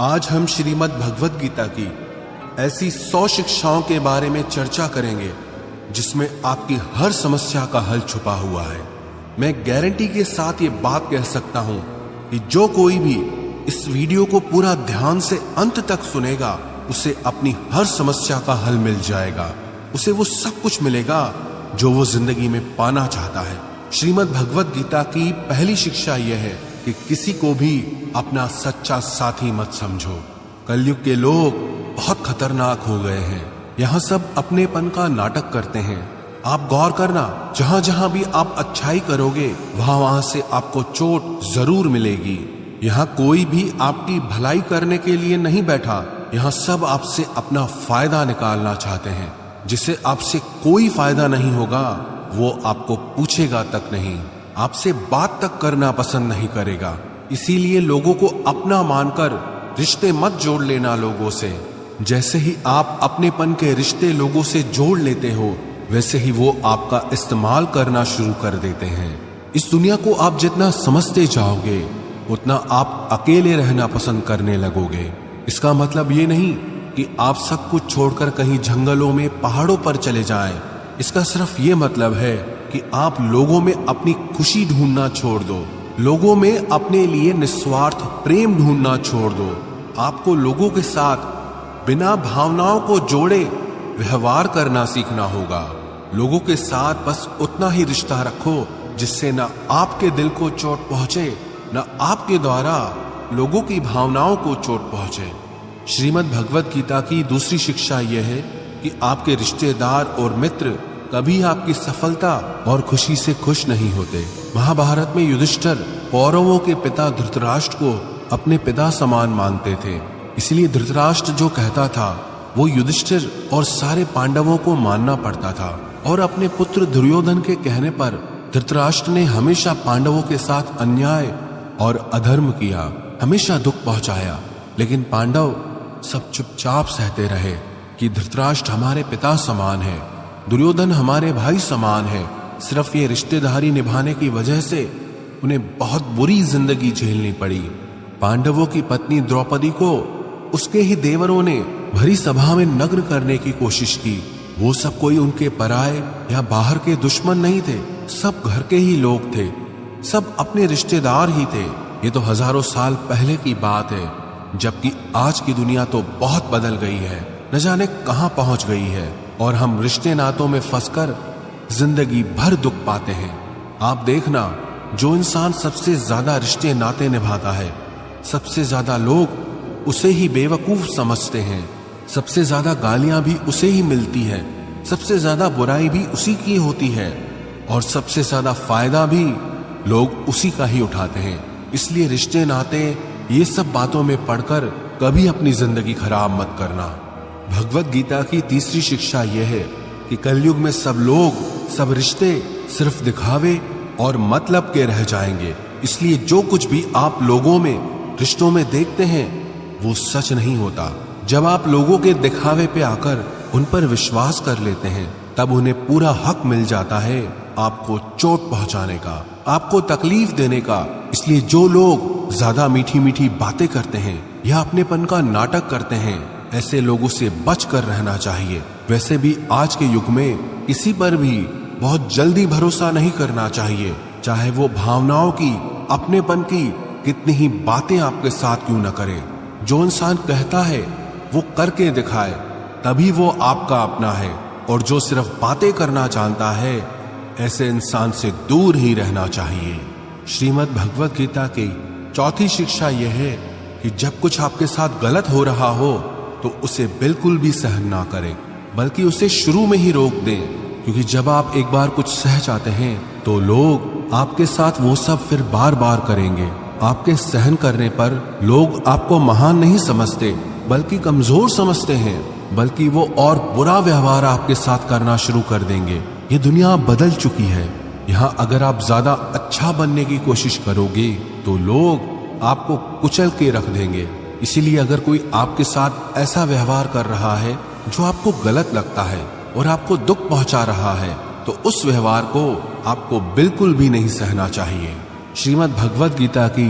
आज हम श्रीमद् भगवद गीता की ऐसी 100 शिक्षाओं के बारे में चर्चा करेंगे जिसमें आपकी हर समस्या का हल छुपा हुआ है। मैं गारंटी के साथ ये बात कह सकता हूं कि जो कोई भी इस वीडियो को पूरा ध्यान से अंत तक सुनेगा उसे अपनी हर समस्या का हल मिल जाएगा। उसे वो सब कुछ मिलेगा जो वो जिंदगी में पाना चाहता है। श्रीमद् भगवद गीता की पहली शिक्षा यह है कि किसी को भी अपना सच्चा साथी मत समझो। कलयुग के लोग बहुत खतरनाक हो गए हैं। यहाँ सब अपनेपन का नाटक करते हैं। आप गौर करना, जहां जहां भी आप अच्छाई करोगे वहां वहां से आपको चोट जरूर मिलेगी। यहाँ कोई भी आपकी भलाई करने के लिए नहीं बैठा। यहाँ सब आपसे अपना फायदा निकालना चाहते हैं। जिसे आपसे कोई फायदा नहीं होगा वो आपको पूछेगा तक नहीं, आपसे बात तक करना पसंद नहीं करेगा। इसीलिए लोगों को अपना मानकर रिश्ते मत जोड़ लेना लोगों से। जैसे ही आप अपनेपन के रिश्ते लोगों से जोड़ लेते हो वैसे ही वो आपका इस्तेमाल करना शुरू कर देते हैं। इस दुनिया को आप जितना समझते जाओगे उतना आप अकेले रहना पसंद करने लगोगे। इसका मतलब ये नहीं कि आप सब कुछ छोड़कर कहीं जंगलों में पहाड़ों पर चले जाएं। इसका सिर्फ ये मतलब है कि आप लोगों में अपनी खुशी ढूंढना छोड़ दो, लोगों में अपने लिए निस्वार्थ प्रेम ढूंढना छोड़ दो। आपको लोगों के साथ बिना भावनाओं को जोड़े व्यवहार करना सीखना होगा। लोगों के साथ बस उतना ही रिश्ता रखो जिससे न आपके दिल को चोट पहुंचे न आपके द्वारा लोगों की भावनाओं को चोट पहुंचे। श्रीमद् भगवद गीता की दूसरी शिक्षा यह है कि आपके रिश्तेदार और मित्र कभी आपकी सफलता और खुशी से खुश नहीं होते। महाभारत में युधिष्ठिर कौरवों के पिता धृतराष्ट्र को अपने पिता समान मानते थे। इसलिए धृतराष्ट्र जो कहता था वो युधिष्ठिर और सारे पांडवों को मानना पड़ता था। और अपने पुत्र दुर्योधन के कहने पर धृतराष्ट्र ने हमेशा पांडवों के साथ अन्याय और अधर्म किया, हमेशा दुख पहुंचाया। लेकिन पांडव सब चुपचाप सहते रहे कि धृतराष्ट्र हमारे पिता समान है, दुर्योधन हमारे भाई समान है। सिर्फ ये रिश्तेदारी निभाने की वजह से उन्हें बहुत बुरी जिंदगी झेलनी पड़ी। पांडवों की पत्नी द्रौपदी को उसके ही देवरों ने भरी सभा में नग्न करने की कोशिश की। वो सब कोई उनके पराए या बाहर के दुश्मन नहीं थे, सब घर के ही लोग थे, सब अपने रिश्तेदार ही थे। ये तो हजारों साल पहले की बात है, जबकि आज की दुनिया तो बहुत बदल गई है, न जाने कहां पहुंच गई है। और हम रिश्ते नातों में फंसकर जिंदगी भर दुख पाते हैं। आप देखना, जो इंसान सबसे ज्यादा रिश्ते नाते निभाता है सबसे ज्यादा लोग उसे ही बेवकूफ समझते हैं, सबसे ज्यादा गालियां भी उसे ही मिलती है, सबसे ज्यादा बुराई भी उसी की होती है और सबसे ज्यादा फायदा भी लोग उसी का ही उठाते हैं। इसलिए रिश्ते नाते ये सब बातों में पढ़कर कभी अपनी जिंदगी खराब मत करना। भगवद गीता की तीसरी शिक्षा यह है कि कलयुग में सब लोग, सब रिश्ते सिर्फ दिखावे और मतलब के रह जाएंगे। इसलिए जो कुछ भी आप लोगों में, रिश्तों में देखते हैं वो सच नहीं होता। जब आप लोगों के दिखावे पे आकर उन पर विश्वास कर लेते हैं तब उन्हें पूरा हक मिल जाता है आपको चोट पहुंचाने का, आपको तकलीफ देने का। इसलिए जो लोग ज्यादा मीठी मीठी बातें करते हैं या अपनेपन का नाटक करते हैं, ऐसे लोगों से बचकर रहना चाहिए। वैसे भी आज के युग में किसी पर भी बहुत जल्दी भरोसा नहीं करना चाहिए, चाहे वो भावनाओं की, अपनेपन की कितनी ही बातें आपके साथ क्यों न करे। जो इंसान कहता है वो करके दिखाए तभी वो आपका अपना है, और जो सिर्फ बातें करना जानता है ऐसे इंसान से दूर ही रहना चाहिए। श्रीमद् भगवद गीता की चौथी शिक्षा यह है कि जब कुछ आपके साथ गलत हो रहा हो तो उसे बिल्कुल भी सहन ना करें, बल्कि उसे शुरू में ही रोक दें। क्योंकि जब आप एक बार कुछ सह जाते हैं तो लोग आपके साथ वो सब फिर बार बार करेंगे। आपके सहन करने पर लोग आपको महान नहीं समझते बल्कि कमजोर समझते हैं, बल्कि वो और बुरा व्यवहार आपके साथ करना शुरू कर देंगे। ये दुनिया बदल चुकी है। यहाँ अगर आप ज्यादा अच्छा बनने की कोशिश करोगे तो लोग आपको कुचल के रख देंगे। इसीलिए अगर कोई आपके साथ ऐसा व्यवहार कर रहा है जो आपको गलत लगता है और आपको दुख पहुंचा रहा है तो उस व्यवहार को आपको बिल्कुल भी नहीं सहना चाहिए। श्रीमद् भगवद गीता की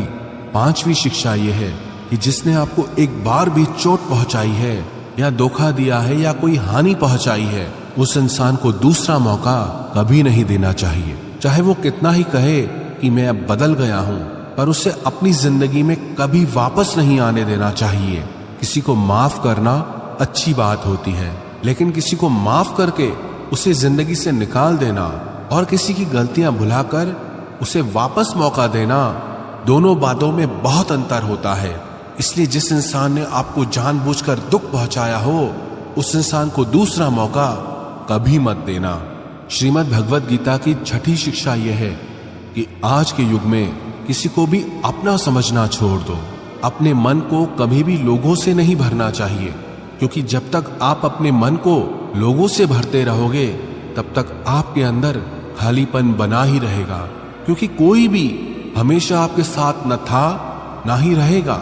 पांचवी शिक्षा यह है कि जिसने आपको एक बार भी चोट पहुंचाई है या धोखा दिया है या कोई हानि पहुंचाई है, उस इंसान को दूसरा मौका कभी नहीं देना चाहिए। चाहे वो कितना ही कहे कि मैं अब बदल गया हूं, पर उसे अपनी जिंदगी में कभी वापस नहीं आने देना चाहिए। किसी को माफ करना अच्छी बात होती है, लेकिन किसी को माफ करके उसे जिंदगी से निकाल देना और किसी की गलतियां भुलाकर उसे वापस मौका देना, दोनों बातों में बहुत अंतर होता है। इसलिए जिस इंसान ने आपको जानबूझकर दुख पहुंचाया हो, उस इंसान को दूसरा मौका कभी मत देना। श्रीमद् भगवद गीता की छठी शिक्षा यह है कि आज के युग में किसी को भी अपना समझना छोड़ दो। अपने मन को कभी भी लोगों से नहीं भरना चाहिए, क्योंकि जब तक आप अपने मन को लोगों से भरते रहोगे तब तक आपके अंदर खालीपन बना ही रहेगा, क्योंकि कोई भी हमेशा आपके साथ न था ना ही रहेगा।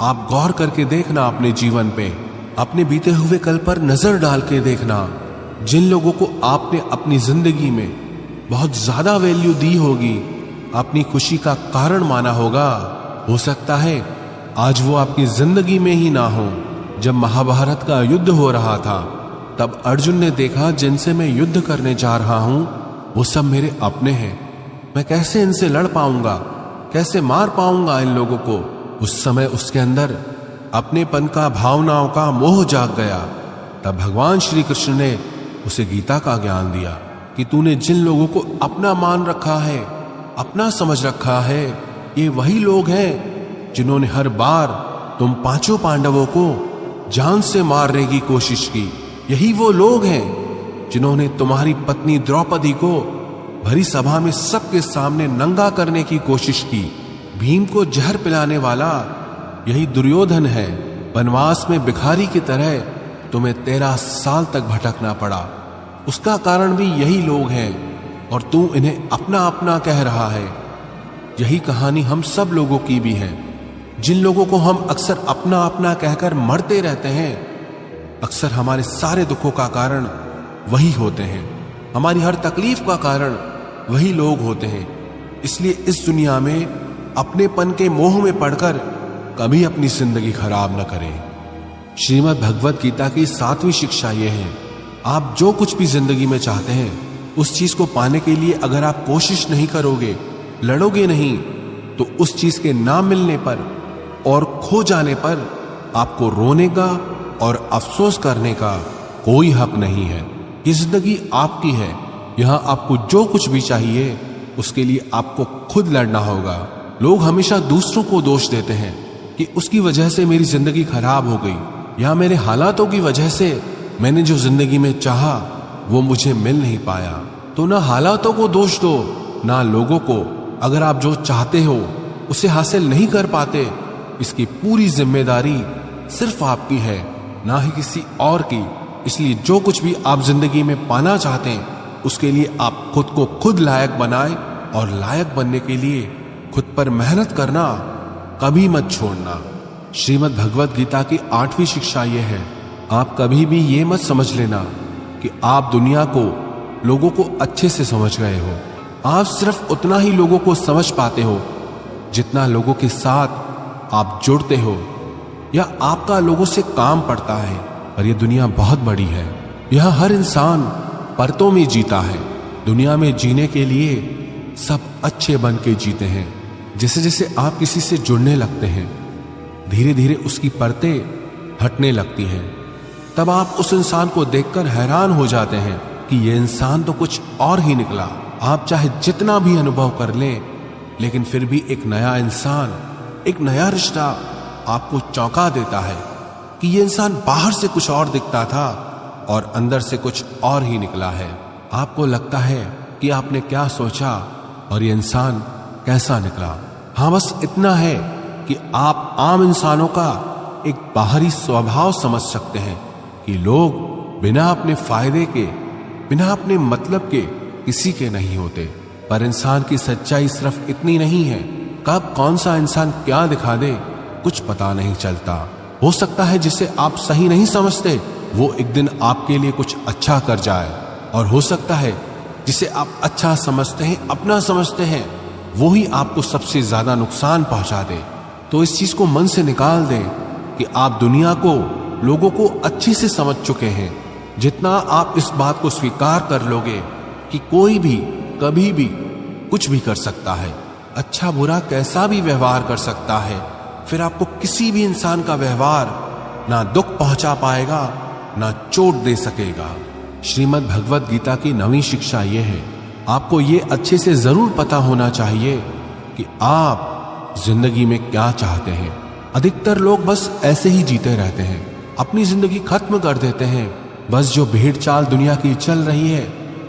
आप गौर करके देखना अपने जीवन पे, अपने बीते हुए कल पर नजर डाल के देखना। जिन लोगों को आपने अपनी जिंदगी में बहुत ज्यादा वैल्यू दी होगी, अपनी खुशी का कारण माना होगा, हो सकता है आज वो आपकी जिंदगी में ही ना हो। जब महाभारत का युद्ध हो रहा था, तब अर्जुन ने देखा जिनसे मैं युद्ध करने जा रहा हूं वो सब मेरे अपने हैं, मैं कैसे इनसे लड़ पाऊंगा, कैसे मार पाऊंगा इन लोगों को। उस समय उसके अंदर अपनेपन का, भावनाओं का मोह जाग गया। तब भगवान श्री कृष्ण ने उसे गीता का ज्ञान दिया कि तूने जिन लोगों को अपना मान रखा है, अपना समझ रखा है, ये वही लोग हैं जिन्होंने हर बार तुम पांचों पांडवों को जान से मारने की कोशिश की। यही वो लोग हैं जिन्होंने तुम्हारी पत्नी द्रौपदी को भरी सभा में सबके सामने नंगा करने की कोशिश की। भीम को जहर पिलाने वाला यही दुर्योधन है। वनवास में भिखारी की तरह तुम्हें 13 साल तक भटकना पड़ा, उसका कारण भी यही लोग हैं, और तू इन्हें अपना अपना कह रहा है। यही कहानी हम सब लोगों की भी है। जिन लोगों को हम अक्सर अपना अपना कहकर मरते रहते हैं, अक्सर हमारे सारे दुखों का कारण वही होते हैं, हमारी हर तकलीफ का कारण वही लोग होते हैं। इसलिए इस दुनिया में अपनेपन के मोह में पड़कर कभी अपनी जिंदगी खराब न करें। श्रीमद् भगवद गीता की 7वीं शिक्षा यह है, आप जो कुछ भी जिंदगी में चाहते हैं, उस चीज को पाने के लिए अगर आप कोशिश नहीं करोगे, लड़ोगे नहीं, तो उस चीज के ना मिलने पर और खो जाने पर आपको रोने का और अफसोस करने का कोई हक नहीं है। ये जिंदगी आपकी है। यहां आपको जो कुछ भी चाहिए उसके लिए आपको खुद लड़ना होगा। लोग हमेशा दूसरों को दोष देते हैं कि उसकी वजह से मेरी जिंदगी खराब हो गई, या मेरे हालातों की वजह से मैंने जो जिंदगी में चाहा वो मुझे मिल नहीं पाया। तो ना हालातों को दोष दो, ना लोगों को। अगर आप जो चाहते हो उसे हासिल नहीं कर पाते, इसकी पूरी जिम्मेदारी सिर्फ आपकी है, ना ही किसी और की। इसलिए जो कुछ भी आप जिंदगी में पाना चाहते हैं, उसके लिए आप खुद को खुद लायक बनाएं, और लायक बनने के लिए खुद पर मेहनत करना कभी मत छोड़ना। श्रीमद् भगवद गीता की 8वीं शिक्षा यह है, आप कभी भी ये मत समझ लेना कि आप दुनिया को, लोगों को अच्छे से समझ गए हो। आप सिर्फ उतना ही लोगों को समझ पाते हो जितना लोगों के साथ आप जुड़ते हो या आपका लोगों से काम पड़ता है। और ये दुनिया बहुत बड़ी है, यह हर इंसान परतों में जीता है। दुनिया में जीने के लिए सब अच्छे बन के जीते हैं। जैसे जैसे आप किसी से जुड़ने लगते हैं, धीरे धीरे उसकी परतें हटने लगती हैं। तब आप उस इंसान को देखकर हैरान हो जाते हैं कि ये इंसान तो कुछ और ही निकला। आप चाहे जितना भी अनुभव कर लें, लेकिन फिर भी एक नया इंसान, एक नया रिश्ता आपको चौंका देता है कि ये इंसान बाहर से कुछ और दिखता था और अंदर से कुछ और ही निकला है। आपको लगता है कि आपने क्या सोचा और ये इंसान कैसा निकला। हाँ, बस इतना है कि आप आम इंसानों का एक बाहरी स्वभाव समझ सकते हैं कि लोग बिना अपने फायदे के, बिना अपने मतलब के किसी के नहीं होते। पर इंसान की सच्चाई सिर्फ इतनी नहीं है, कब कौन सा इंसान क्या दिखा दे कुछ पता नहीं चलता। हो सकता है जिसे आप सही नहीं समझते वो एक दिन आपके लिए कुछ अच्छा कर जाए, और हो सकता है जिसे आप अच्छा समझते हैं, अपना समझते हैं, वो ही आपको सबसे ज्यादा नुकसान पहुंचा दे। तो इस चीज को मन से निकाल दें कि आप दुनिया को, लोगों को अच्छे से समझ चुके हैं। जितना आप इस बात को स्वीकार कर लोगे कि कोई भी कभी भी कुछ भी कर सकता है, अच्छा बुरा कैसा भी व्यवहार कर सकता है, फिर आपको किसी भी इंसान का व्यवहार ना दुख पहुंचा पाएगा ना चोट दे सकेगा। श्रीमद् भगवत गीता की 9वीं शिक्षा यह है, आपको यह अच्छे से जरूर पता होना चाहिए कि आप जिंदगी में क्या चाहते हैं। अधिकतर लोग बस ऐसे ही जीते रहते हैं, अपनी जिंदगी खत्म कर देते हैं। बस जो भेड़ चाल दुनिया की चल रही है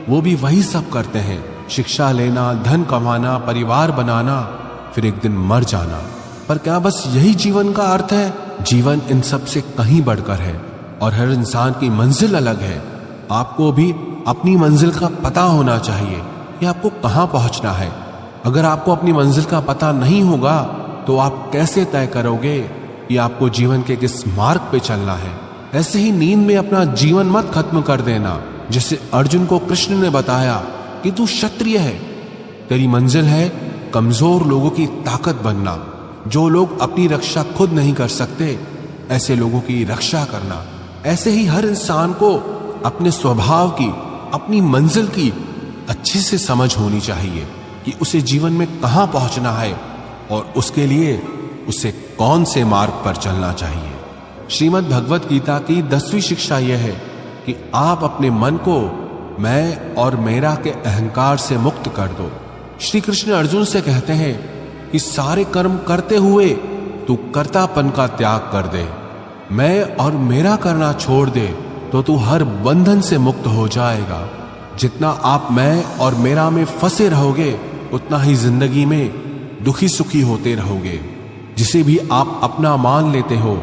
वो भी वही सब करते हैं, शिक्षा लेना, धन कमाना, परिवार बनाना, फिर एक दिन मर जाना। पर क्या बस यही जीवन का अर्थ है? जीवन इन सब से कहीं बढ़कर है और हर इंसान की मंजिल अलग है। आपको भी अपनी मंजिल का पता होना चाहिए कि आपको कहां पहुंचना है। अगर आपको अपनी मंजिल का पता नहीं होगा तो आप कैसे तय करोगे कि आपको जीवन के किस मार्ग पे चलना है? ऐसे ही नींद में अपना जीवन मत खत्म कर देना। जैसे अर्जुन को कृष्ण ने बताया कि तू क्षत्रिय है, तेरी मंजिल है कमजोर लोगों की ताकत बनना। जो लोग अपनी रक्षा खुद नहीं कर सकते, ऐसे लोगों की रक्षा करना। ऐसे ही हर इंसान को अपने स्वभाव की, अपनी मंजिल की अच्छे से समझ होनी चाहिए कि उसे जीवन में कहां पहुंचना है और उसके लिए उसे कौन से मार्ग पर चलना चाहिए। श्रीमद् भगवत गीता की 10वीं शिक्षा यह है कि आप अपने मन को मैं और मेरा के अहंकार से मुक्त कर दो। श्री कृष्ण अर्जुन से कहते हैं कि सारे कर्म करते हुए तू कर्तापन का त्याग कर दे, मैं और मेरा करना छोड़ दे तो तू हर बंधन से मुक्त हो जाएगा। जितना आप मैं और मेरा में फंसे रहोगे उतना ही जिंदगी में दुखी सुखी होते रहोगे। जिसे भी आप अपना मान लेते हो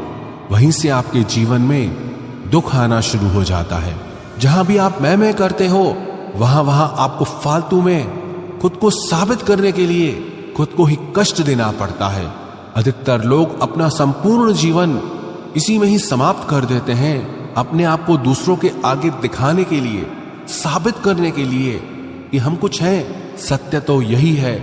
वहीं से आपके जीवन में दुख आना शुरू हो जाता है। जहां भी आप मैं करते हो वहां आपको फालतू में खुद को साबित करने के लिए खुद को ही कष्ट देना पड़ता है। अधिकतर लोग अपना संपूर्ण जीवन इसी में ही समाप्त कर देते हैं, अपने आप को दूसरों के आगे दिखाने के लिए, साबित करने के लिए कि हम कुछ हैं। सत्य तो यही है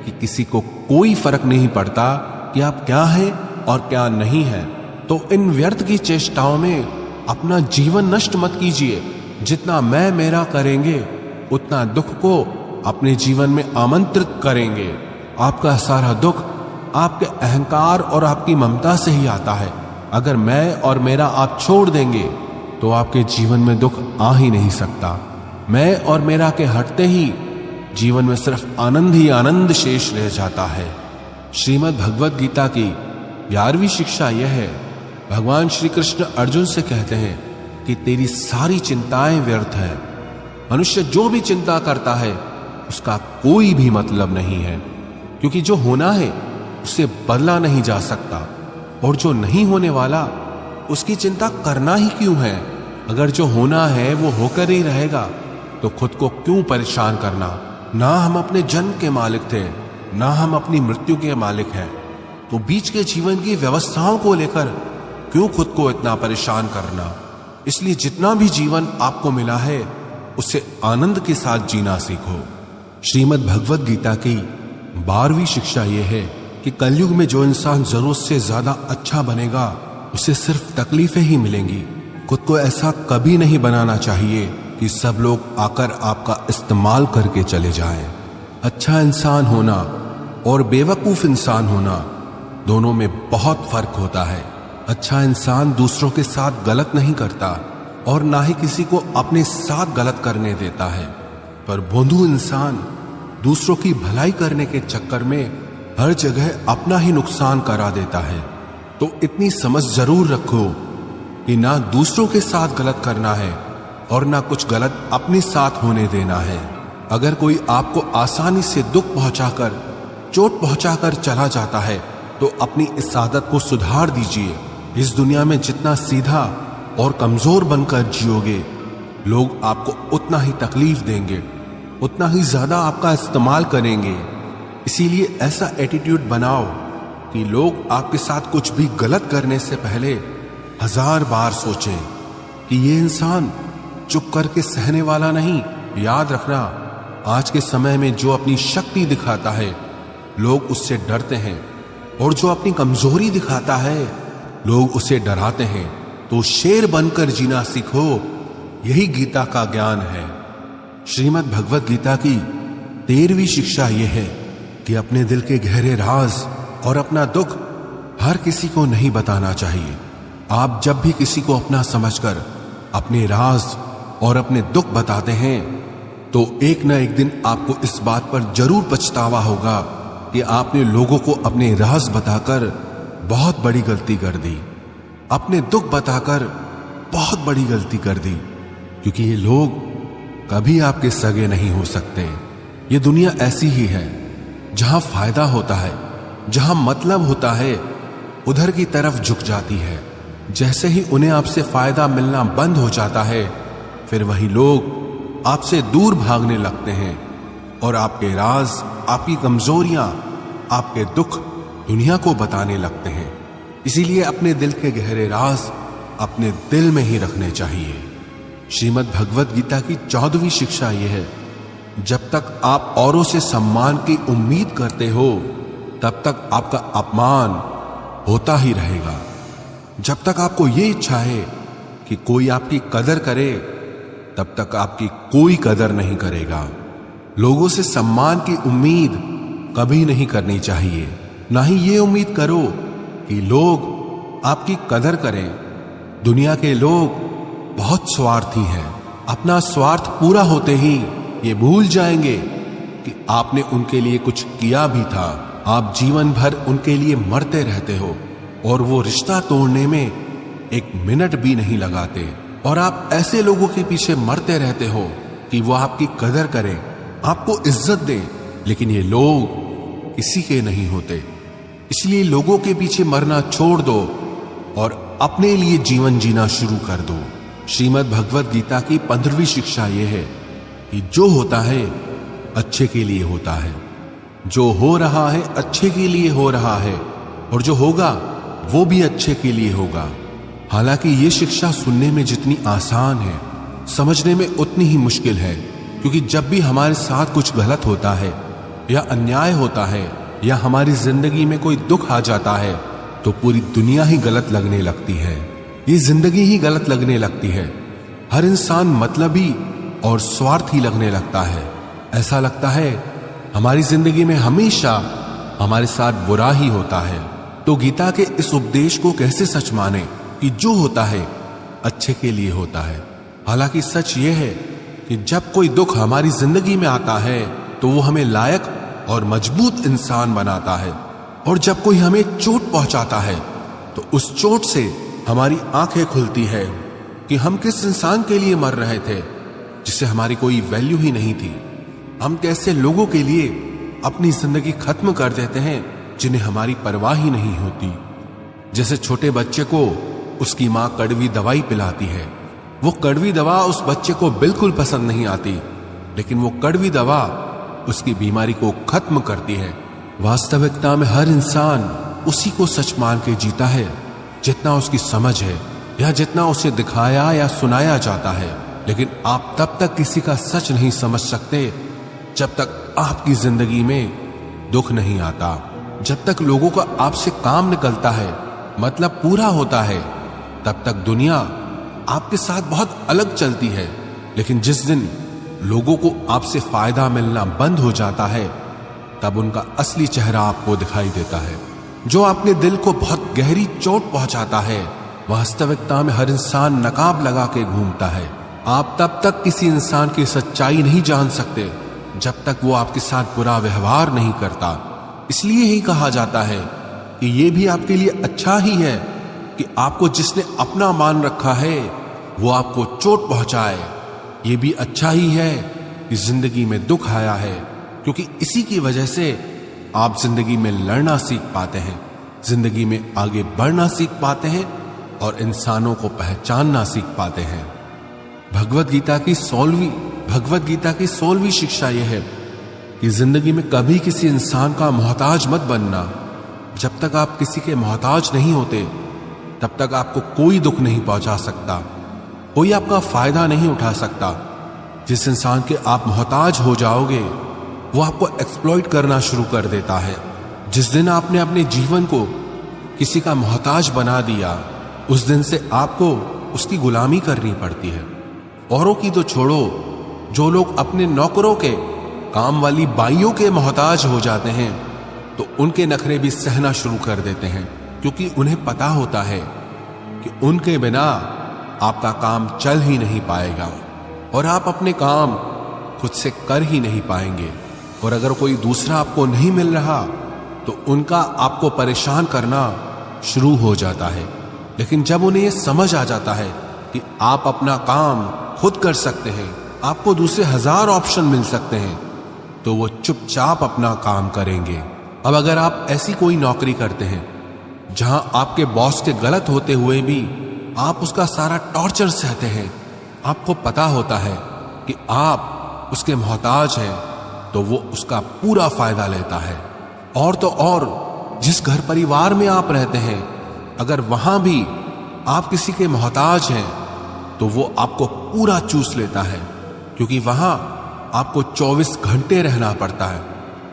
कि किसी को कोई फर्क नहीं पड़ता कि आप क्या हैं और क्या नहीं हैं। तो इन व्यर्थ की चेष्टाओं में अपना जीवन नष्ट मत कीजिए। जितना मैं मेरा करेंगे उतना दुख को अपने जीवन में आमंत्रित करेंगे। आपका सारा दुख आपके अहंकार और आपकी ममता से ही आता है। अगर मैं और मेरा आप छोड़ देंगे तो आपके जीवन में दुख आ ही नहीं सकता। मैं और मेरा के हटते ही जीवन में सिर्फ आनंद ही आनंद शेष रह जाता है। श्रीमद् भगवत गीता की 11वीं शिक्षा यह है, भगवान श्री कृष्ण अर्जुन से कहते हैं कि तेरी सारी चिंताएं व्यर्थ है। मनुष्य जो भी चिंता करता है उसका कोई भी मतलब नहीं है, क्योंकि जो होना है उससे बदला नहीं जा सकता और जो नहीं होने वाला उसकी चिंता करना ही क्यों है। अगर जो होना है वो होकर ही रहेगा तो खुद को क्यों परेशान करना। ना हम अपने जन्म के मालिक थे, ना हम अपनी मृत्यु के मालिक हैं, तो बीच के जीवन की व्यवस्थाओं को लेकर क्यों खुद को इतना परेशान करना। इसलिए जितना भी जीवन आपको मिला है उसे आनंद के साथ जीना सीखो। श्रीमद् भगवत गीता की 12वीं शिक्षा यह है कि कलयुग में जो इंसान जरूरत से ज्यादा अच्छा बनेगा उसे सिर्फ तकलीफें ही मिलेंगी। खुद को ऐसा कभी नहीं बनाना चाहिए कि सब लोग आकर आपका इस्तेमाल करके चले जाएं। अच्छा इंसान होना और बेवकूफ इंसान होना दोनों में बहुत फर्क होता है। अच्छा इंसान दूसरों के साथ गलत नहीं करता और ना ही किसी को अपने साथ गलत करने देता है, पर भोंदू इंसान दूसरों की भलाई करने के चक्कर में हर जगह अपना ही नुकसान करा देता है। तो इतनी समझ जरूर रखो कि ना दूसरों के साथ गलत करना है और ना कुछ गलत अपने साथ होने देना है। अगर कोई आपको आसानी से दुख पहुंचाकर, चोट पहुंचाकर चला जाता है तो अपनी इस आदत को सुधार दीजिए। इस दुनिया में जितना सीधा और कमजोर बनकर जियोगे, लोग आपको उतना ही तकलीफ देंगे, उतना ही ज्यादा आपका इस्तेमाल करेंगे। इसीलिए ऐसा एटीट्यूड बनाओ कि लोग आपके साथ कुछ भी गलत करने से पहले 1000 बार सोचें कि ये इंसान चुप करके सहने वाला नहीं। याद रखना, आज के समय में जो अपनी शक्ति दिखाता है लोग उससे डरते हैं, और जो अपनी कमजोरी दिखाता है लोग उसे डराते हैं। तो शेर बनकर जीना सीखो, यही गीता का ज्ञान है। श्रीमद् भगवत गीता की 13वीं शिक्षा यह है कि अपने दिल के गहरे राज और अपना दुख हर किसी को नहीं बताना चाहिए। आप जब भी किसी को अपना समझकर अपने राज और अपने दुख बताते हैं तो एक न एक दिन आपको इस बात पर जरूर पछतावा होगा कि आपने लोगों को अपने राज बताकर बहुत बड़ी गलती कर दी, अपने दुख बताकर बहुत बड़ी गलती कर दी, क्योंकि ये लोग कभी आपके सगे नहीं हो सकते। ये दुनिया ऐसी ही है, जहां फायदा होता है, जहां मतलब होता है, उधर की तरफ झुक जाती है। जैसे ही उन्हें आपसे फायदा मिलना बंद हो जाता है, फिर वही लोग आपसे दूर भागने लगते हैं और आपके राज, आपकी कमजोरियां, आपके दुख दुनिया को बताने लगते हैं। इसीलिए अपने दिल के गहरे राज अपने दिल में ही रखने चाहिए। श्रीमद् भगवत गीता की 14वीं शिक्षा यह है, जब तक आप औरों से सम्मान की उम्मीद करते हो तब तक आपका अपमान होता ही रहेगा। जब तक आपको यह इच्छा है कि कोई आपकी कदर करे तब तक आपकी कोई कदर नहीं करेगा। लोगों से सम्मान की उम्मीद कभी नहीं करनी चाहिए। ना ही ये उम्मीद करो कि लोग आपकी कदर करें। दुनिया के लोग बहुत स्वार्थी हैं। अपना स्वार्थ पूरा होते ही ये भूल जाएंगे कि आपने उनके लिए कुछ किया भी था। आप जीवन भर उनके लिए मरते रहते हो और वो रिश्ता तोड़ने में एक मिनट भी नहीं लगाते। और आप ऐसे लोगों के पीछे मरते रहते हो कि वो आपकी कदर करें, आपको इज्जत दें, लेकिन ये लोग किसी के नहीं होते। इसलिए लोगों के पीछे मरना छोड़ दो और अपने लिए जीवन जीना शुरू कर दो। श्रीमद् भगवत गीता की 15वीं शिक्षा यह है कि जो होता है अच्छे के लिए होता है, जो हो रहा है अच्छे के लिए हो रहा है, और जो होगा वो भी अच्छे के लिए होगा। हालांकि ये शिक्षा सुनने में जितनी आसान है, समझने में उतनी ही मुश्किल है, क्योंकि जब भी हमारे साथ कुछ गलत होता है या अन्याय होता है या हमारी जिंदगी में कोई दुख आ जाता है तो पूरी दुनिया ही गलत लगने लगती है। ये जिंदगी ही गलत लगने लगती है। हर इंसान मतलबी और स्वार्थी लगने लगता है। ऐसा लगता है हमारी जिंदगी में हमेशा हमारे साथ बुरा ही होता है। तो गीता के इस उपदेश को कैसे सच माने कि जो होता है अच्छे के लिए होता है। हालांकि सच ये है कि जब कोई दुख हमारी जिंदगी में आता है तो वो हमें लायक और मजबूत इंसान बनाता है, और जब कोई हमें चोट पहुंचाता है तो उस चोट से हमारी आंखें खुलती है कि हम किस इंसान के लिए मर रहे थे जिसे हमारी कोई वैल्यू ही नहीं थी। हम कैसे लोगों के लिए अपनी जिंदगी खत्म कर देते हैं जिन्हें हमारी परवाह ही नहीं होती। जैसे छोटे बच्चे को उसकी मां कड़वी दवाई पिलाती है, वो कड़वी दवा उस बच्चे को बिल्कुल पसंद नहीं आती, लेकिन वो कड़वी दवा उसकी बीमारी को खत्म करती है। वास्तविकता में हर इंसान उसी को सच मान के जीता है जितना उसकी समझ है या जितना उसे दिखाया या सुनाया जाता है। लेकिन आप तब तक किसी का सच नहीं समझ सकते जब तक आपकी जिंदगी में दुख नहीं आता, जब तक लोगों का आपसे काम निकलता है, मतलब पूरा होता है, तब तक दुनिया आपके साथ बहुत अलग चलती है। लेकिन जिस दिन लोगों को आपसे फायदा मिलना बंद हो जाता है तब उनका असली चेहरा आपको दिखाई देता है। जो अपने दिल को बहुत गहरी चोट पहुंचाता है, वास्तविकता में हर इंसान नकाब लगा के घूमता है। आप तब तक किसी इंसान की सच्चाई नहीं जान सकते जब तक वो आपके साथ बुरा व्यवहार नहीं करता। इसलिए ही कहा जाता है कि ये भी आपके लिए अच्छा ही है कि आपको जिसने अपना मान रखा है वो आपको चोट पहुंचाए। ये भी अच्छा ही है कि जिंदगी में दुख आया है, क्योंकि इसी की वजह से आप जिंदगी में लड़ना सीख पाते हैं, जिंदगी में आगे बढ़ना सीख पाते हैं और इंसानों को पहचानना सीख पाते हैं। भगवत गीता की 16वीं शिक्षा यह है कि जिंदगी में कभी किसी इंसान का मोहताज मत बनना। जब तक आप किसी के मोहताज नहीं होते तब तक आपको कोई दुख नहीं पहुंचा सकता, कोई आपका फायदा नहीं उठा सकता। जिस इंसान के आप मोहताज हो जाओगे वो आपको एक्सप्लॉइट करना शुरू कर देता है। जिस दिन आपने अपने जीवन को किसी का मोहताज बना दिया, उस दिन से आपको उसकी गुलामी करनी पड़ती है। औरों की तो छोड़ो, जो लोग अपने नौकरों के, काम वाली बाइयों के मोहताज हो जाते हैं तो उनके नखरे भी सहना शुरू कर देते हैं, क्योंकि उन्हें पता होता है कि उनके बिना आपका काम चल ही नहीं पाएगा और आप अपने काम खुद से कर ही नहीं पाएंगे। और अगर कोई दूसरा आपको नहीं मिल रहा तो उनका आपको परेशान करना शुरू हो जाता है। लेकिन जब उन्हें यह समझ आ जाता है कि आप अपना काम खुद कर सकते हैं, आपको दूसरे 1000 ऑप्शन मिल सकते हैं, तो वो चुपचाप अपना काम करेंगे। अब अगर आप ऐसी कोई नौकरी करते हैं जहां आपके बॉस के गलत होते हुए भी आप उसका सारा टॉर्चर सहते हैं, आपको पता होता है कि आप उसके मोहताज हैं, तो वो उसका पूरा फायदा लेता है। और तो और जिस घर परिवार में आप रहते हैं, अगर वहां भी आप किसी के मोहताज हैं तो वो आपको पूरा चूस लेता है, क्योंकि वहां आपको 24 घंटे रहना पड़ता है।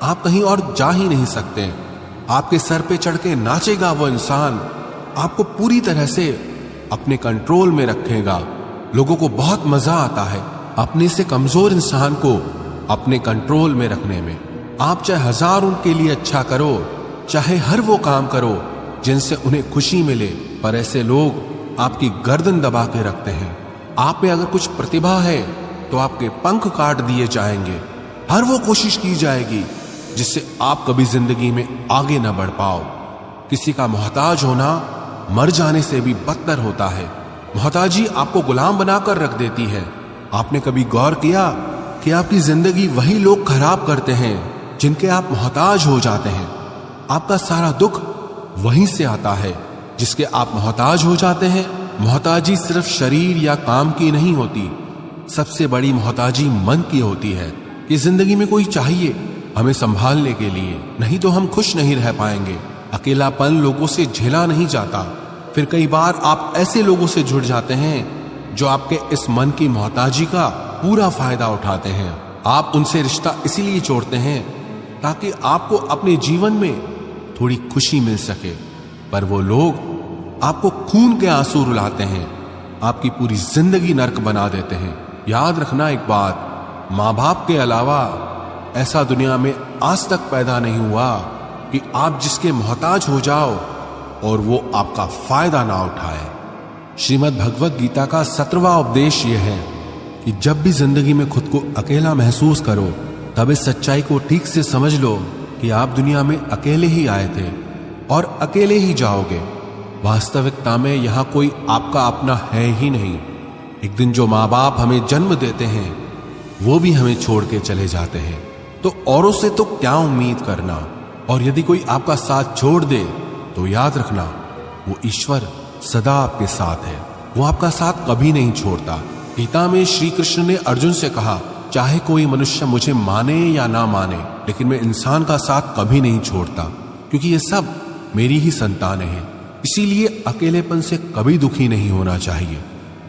आप कहीं और जा ही नहीं सकते। आपके सर पे चढ़ के नाचेगा वो इंसान, आपको पूरी तरह से अपने कंट्रोल में रखेगा। लोगों को बहुत मजा आता है अपने से कमजोर इंसान को अपने कंट्रोल में रखने में। आप चाहे 1000 उनके लिए अच्छा करो, चाहे हर वो काम करो जिनसे उन्हें खुशी मिले, पर ऐसे लोग आपकी गर्दन दबा के रखते हैं। आप में अगर कुछ प्रतिभा है तो आपके पंख काट दिए जाएंगे। हर वो कोशिश की जाएगी जिससे आप कभी जिंदगी में आगे न बढ़ पाओ। किसी का मोहताज होना मर जाने से भी बदतर होता है। मोहताजी आपको गुलाम बनाकर रख देती है। आपने कभी गौर किया कि आपकी जिंदगी वही लोग खराब करते हैं जिनके आप मोहताज हो जाते हैं। आपका सारा दुख वहीं से आता है जिसके आप मोहताज हो जाते हैं। मोहताजी सिर्फ शरीर या काम की नहीं होती, सबसे बड़ी मोहताजी मन की होती है कि जिंदगी में कोई चाहिए हमें संभालने के लिए, नहीं तो हम खुश नहीं रह पाएंगे। अकेलापन लोगों से झेला नहीं जाता। फिर कई बार आप ऐसे लोगों से जुड़ जाते हैं जो आपके इस मन की मोहताजी का पूरा फायदा उठाते हैं। आप उनसे रिश्ता इसीलिए जोड़ते हैं ताकि आपको अपने जीवन में थोड़ी खुशी मिल सके, पर वो लोग आपको खून के आंसू रुलाते हैं, आपकी पूरी जिंदगी नर्क बना देते हैं। याद रखना एक बात, माँ बाप के अलावा ऐसा दुनिया में आज तक पैदा नहीं हुआ कि आप जिसके मोहताज हो जाओ और वो आपका फायदा ना उठाए। श्रीमद् भगवत गीता का 17वां उपदेश यह है कि जब भी जिंदगी में खुद को अकेला महसूस करो, तब इस सच्चाई को ठीक से समझ लो कि आप दुनिया में अकेले ही आए थे और अकेले ही जाओगे। वास्तविकता में यहां कोई आपका अपना है ही नहीं। एक दिन जो माँ बाप हमें जन्म देते हैं वो भी हमें छोड़ के चले जाते हैं, तो औरों से तो क्या उम्मीद करना। और यदि कोई आपका साथ छोड़ दे तो याद रखना, वो ईश्वर सदा आपके साथ है, वो आपका साथ कभी नहीं छोड़ता। गीता में श्री कृष्ण ने अर्जुन से कहा, चाहे कोई मनुष्य मुझे माने या ना माने, लेकिन मैं इंसान का साथ कभी नहीं छोड़ता, क्योंकि ये सब मेरी ही संतानें हैं। इसीलिए अकेलेपन से कभी दुखी नहीं होना चाहिए,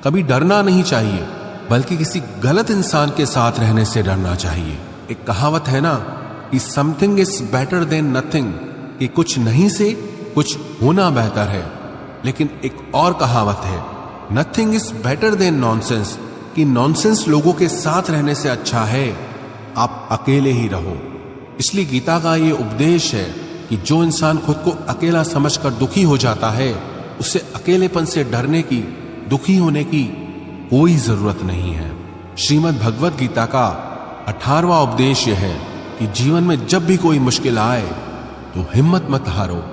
कभी डरना नहीं चाहिए, बल्कि किसी गलत इंसान के साथ रहने से डरना चाहिए। एक कहावत है ना कि something is better than nothing, कि कुछ नहीं से कुछ होना बेहतर है। लेकिन एक और कहावत है, nothing is better than nonsense, कि नॉनसेंस लोगों के साथ रहने से अच्छा है आप अकेले ही रहो। इसलिए गीता का ये उपदेश है कि जो इंसान खुद को अकेला समझकर दुखी हो जाता है, उसे अकेलेपन से डरने की, दुखी होने की कोई जरूरत नहीं है। श्रीमद् भगवत गीता का 18वां उपदेश यह है कि जीवन में जब भी कोई मुश्किल आए तो हिम्मत मत हारो,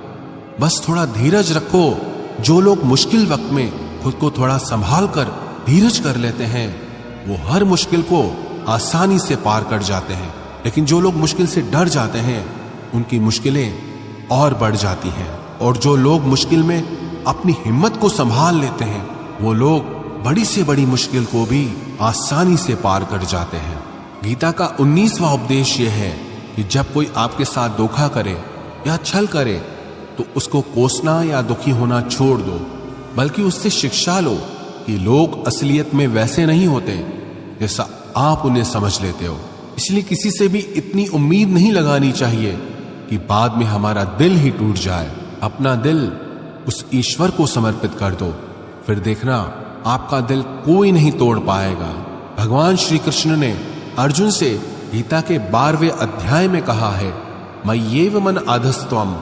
बस थोड़ा धीरज रखो। जो लोग मुश्किल वक्त में खुद को थोड़ा संभाल कर धीरज कर लेते हैं, वो हर मुश्किल को आसानी से पार कर जाते हैं। लेकिन जो लोग मुश्किल से डर जाते हैं, उनकी मुश्किलें और बढ़ जाती हैं। और जो लोग मुश्किल में अपनी हिम्मत को संभाल लेते हैं, वो लोग बड़ी से बड़ी मुश्किल को भी आसानी से पार कर जाते हैं। गीता का 19वां उपदेश यह है कि जब कोई आपके साथ धोखा करे या छल करे तो उसको कोसना या दुखी होना छोड़ दो, बल्कि उससे शिक्षा लो कि लोग असलियत में वैसे नहीं होते जैसा आप उन्हें समझ लेते हो। इसलिए किसी से भी इतनी उम्मीद नहीं लगानी चाहिए कि बाद में हमारा दिल ही टूट जाए। अपना दिल उस ईश्वर को समर्पित कर दो, फिर देखना आपका दिल कोई नहीं तोड़ पाएगा। भगवान श्री कृष्ण ने अर्जुन से गीता के 12वें अध्याय में कहा है, मय्येव मन आधस्त्वम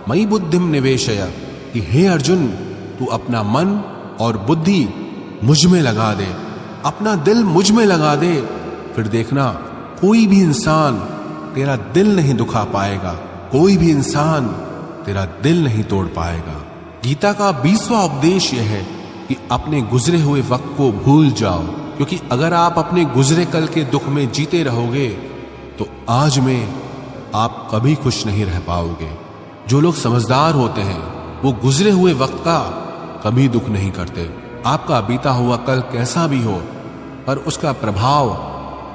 मयि बुद्धिम निवेशय, कि हे अर्जुन, तू अपना मन और बुद्धि मुझ में लगा दे, अपना दिल मुझ में लगा दे, फिर देखना कोई भी इंसान तेरा दिल नहीं दुखा पाएगा, कोई भी इंसान तेरा दिल नहीं तोड़ पाएगा। गीता का 20वां उपदेश यह है कि अपने गुजरे हुए वक्त को भूल जाओ, क्योंकि अगर आप अपने गुजरे कल के दुख में जीते रहोगे तो आज में आप कभी खुश नहीं रह पाओगे। जो लोग समझदार होते हैं वो गुजरे हुए वक्त का कभी दुख नहीं करते। आपका बीता हुआ कल कैसा भी हो, पर उसका प्रभाव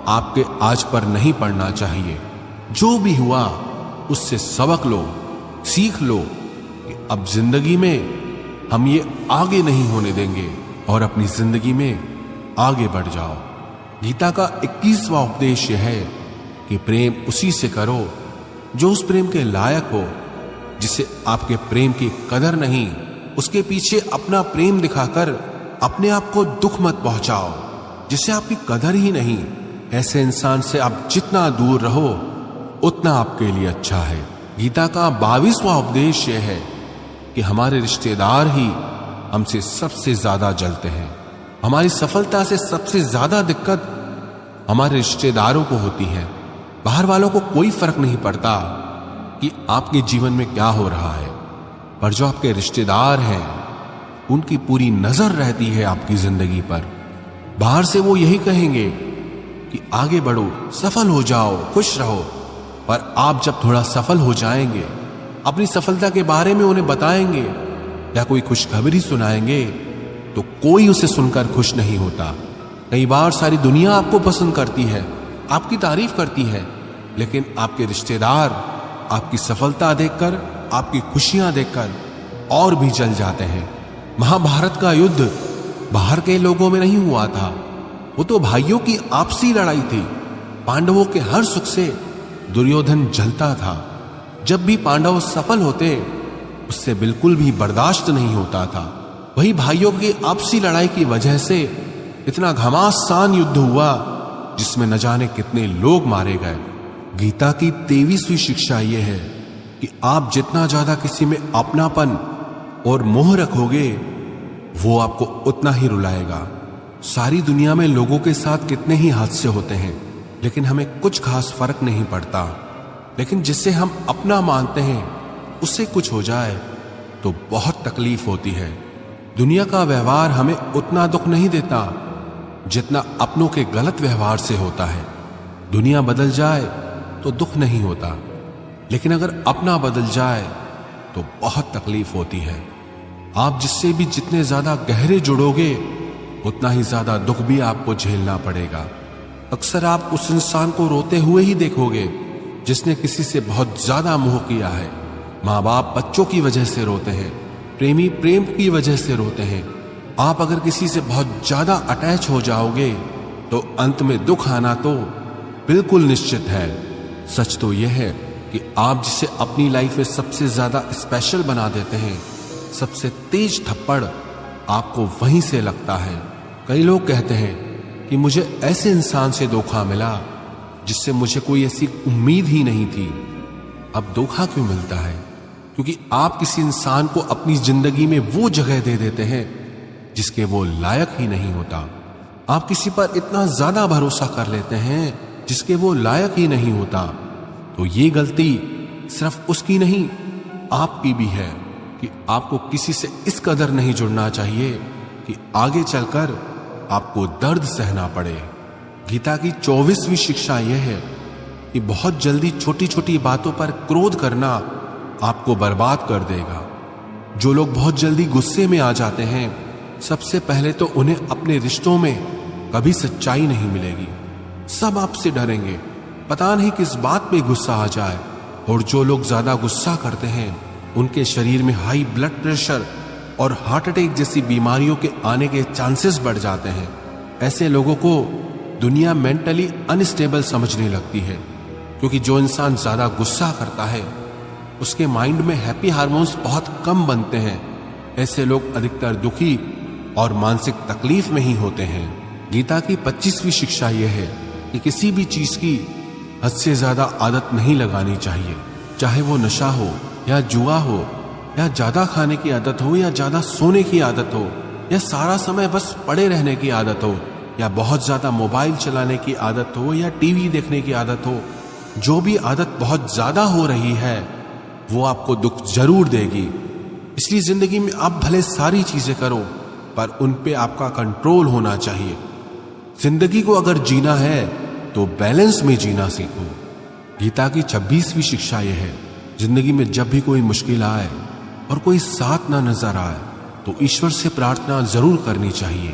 आपके आज पर नहीं पड़ना चाहिए। जो भी हुआ उससे सबक लो, सीख लो कि अब जिंदगी में हम ये आगे नहीं होने देंगे और अपनी जिंदगी में आगे बढ़ जाओ। गीता का 21वां उपदेश यह है कि प्रेम उसी से करो जो उस प्रेम के लायक हो, जिसे आपके प्रेम की कदर नहीं, उसके पीछे अपना प्रेम दिखाकर अपने आप को दुख मत पहुंचाओ, जिसे आपकी कदर ही नहीं। ऐसे इंसान से आप जितना दूर रहो उतना आपके लिए अच्छा है। गीता का 22वां उपदेश यह है कि हमारे रिश्तेदार ही हमसे सबसे ज्यादा जलते हैं। हमारी सफलता से सबसे ज्यादा दिक्कत हमारे रिश्तेदारों को होती है। बाहर वालों को कोई फर्क नहीं पड़ता कि आपके जीवन में क्या हो रहा है, पर जो आपके रिश्तेदार हैं उनकी पूरी नजर रहती है आपकी जिंदगी पर। बाहर से वो यही कहेंगे कि आगे बढ़ो, सफल हो जाओ, खुश रहो, पर आप जब थोड़ा सफल हो जाएंगे, अपनी सफलता के बारे में उन्हें बताएंगे या कोई खुशखबरी सुनाएंगे तो कोई उसे सुनकर खुश नहीं होता। कई बार सारी दुनिया आपको पसंद करती है, आपकी तारीफ करती है, लेकिन आपके रिश्तेदार आपकी सफलता देखकर, आपकी खुशियां देखकर और भी जल जाते हैं। महाभारत का युद्ध बाहर के लोगों में नहीं हुआ था, वो तो भाइयों की आपसी लड़ाई थी। पांडवों के हर सुख से दुर्योधन जलता था। जब भी पांडव सफल होते उससे बिल्कुल भी बर्दाश्त नहीं होता था। वही भाइयों की आपसी लड़ाई की वजह से इतना घमासान युद्ध हुआ जिसमें न जाने कितने लोग मारे गए। गीता की 23वीं शिक्षा यह है कि आप जितना ज्यादा किसी में अपनापन और मोह रखोगे वो आपको उतना ही रुलाएगा। सारी दुनिया में लोगों के साथ कितने ही हादसे होते हैं, लेकिन हमें कुछ खास फर्क नहीं पड़ता। लेकिन जिससे हम अपना मानते हैं उससे कुछ हो जाए तो बहुत तकलीफ होती है। दुनिया का व्यवहार हमें उतना दुख नहीं देता जितना अपनों के गलत व्यवहार से होता है। दुनिया बदल जाए तो दुख नहीं होता, लेकिन अगर अपना बदल जाए तो बहुत तकलीफ होती है। आप जिससे भी जितने ज्यादा गहरे जुड़ोगे उतना ही ज्यादा दुख भी आपको झेलना पड़ेगा। अक्सर आप उस इंसान को रोते हुए ही देखोगे जिसने किसी से बहुत ज्यादा मोह किया है। माँ बाप बच्चों की वजह से रोते हैं, प्रेमी प्रेम की वजह से रोते हैं। आप अगर किसी से बहुत ज्यादा अटैच हो जाओगे तो अंत में दुख आना तो बिल्कुल निश्चित है। सच तो यह है कि आप जिसे अपनी लाइफ में सबसे ज्यादा स्पेशल बना देते हैं, सबसे तेज थप्पड़ आपको वहीं से लगता है। कई लोग कहते हैं कि मुझे ऐसे इंसान से धोखा मिला जिससे मुझे कोई ऐसी उम्मीद ही नहीं थी। अब धोखा क्यों मिलता है? क्योंकि आप किसी इंसान को अपनी जिंदगी में वो जगह दे देते हैं जिसके वो लायक ही नहीं होता। आप किसी पर इतना ज्यादा भरोसा कर लेते हैं जिसके वो लायक ही नहीं होता। तो ये गलती सिर्फ उसकी नहीं, आपकी भी है कि आपको किसी से इस कदर नहीं जुड़ना चाहिए कि आगे चलकर आपको दर्द सहना पड़े। गीता की 24वीं शिक्षा यह है कि बहुत जल्दी छोटी छोटी बातों पर क्रोध करना आपको बर्बाद कर देगा। जो लोग बहुत जल्दी गुस्से में आ जाते हैं, सबसे पहले तो उन्हें अपने रिश्तों में कभी सच्चाई नहीं मिलेगी। सब आपसे डरेंगे, पता नहीं किस बात पे गुस्सा आ जाए। और जो लोग ज्यादा गुस्सा करते हैं उनके शरीर में हाई ब्लड प्रेशर और हार्ट अटैक जैसी बीमारियों के आने के चांसेस बढ़ जाते हैं। ऐसे लोगों को दुनिया मेंटली अनस्टेबल समझने लगती है, क्योंकि जो इंसान ज्यादा गुस्सा करता है उसके माइंड में हैप्पी हार्मोन्स बहुत कम बनते हैं। ऐसे लोग अधिकतर दुखी और मानसिक तकलीफ में ही होते हैं। गीता की 25वीं शिक्षा यह है कि किसी भी चीज की हद से ज्यादा आदत नहीं लगानी चाहिए, चाहे वो नशा हो या जुआ हो या ज्यादा खाने की आदत हो या ज्यादा सोने की आदत हो या सारा समय बस पड़े रहने की आदत हो या बहुत ज्यादा मोबाइल चलाने की आदत हो या टीवी देखने की आदत हो। जो भी आदत बहुत ज्यादा हो रही है वो आपको दुख जरूर देगी। इसलिए जिंदगी में आप भले सारी चीजें करो पर उन पे आपका कंट्रोल होना चाहिए। जिंदगी को अगर जीना है तो बैलेंस में जीना सीखो। गीता की 26वीं शिक्षा यह है, जिंदगी में जब भी कोई मुश्किल आए और कोई साथ ना नजर आए तो ईश्वर से प्रार्थना जरूर करनी चाहिए।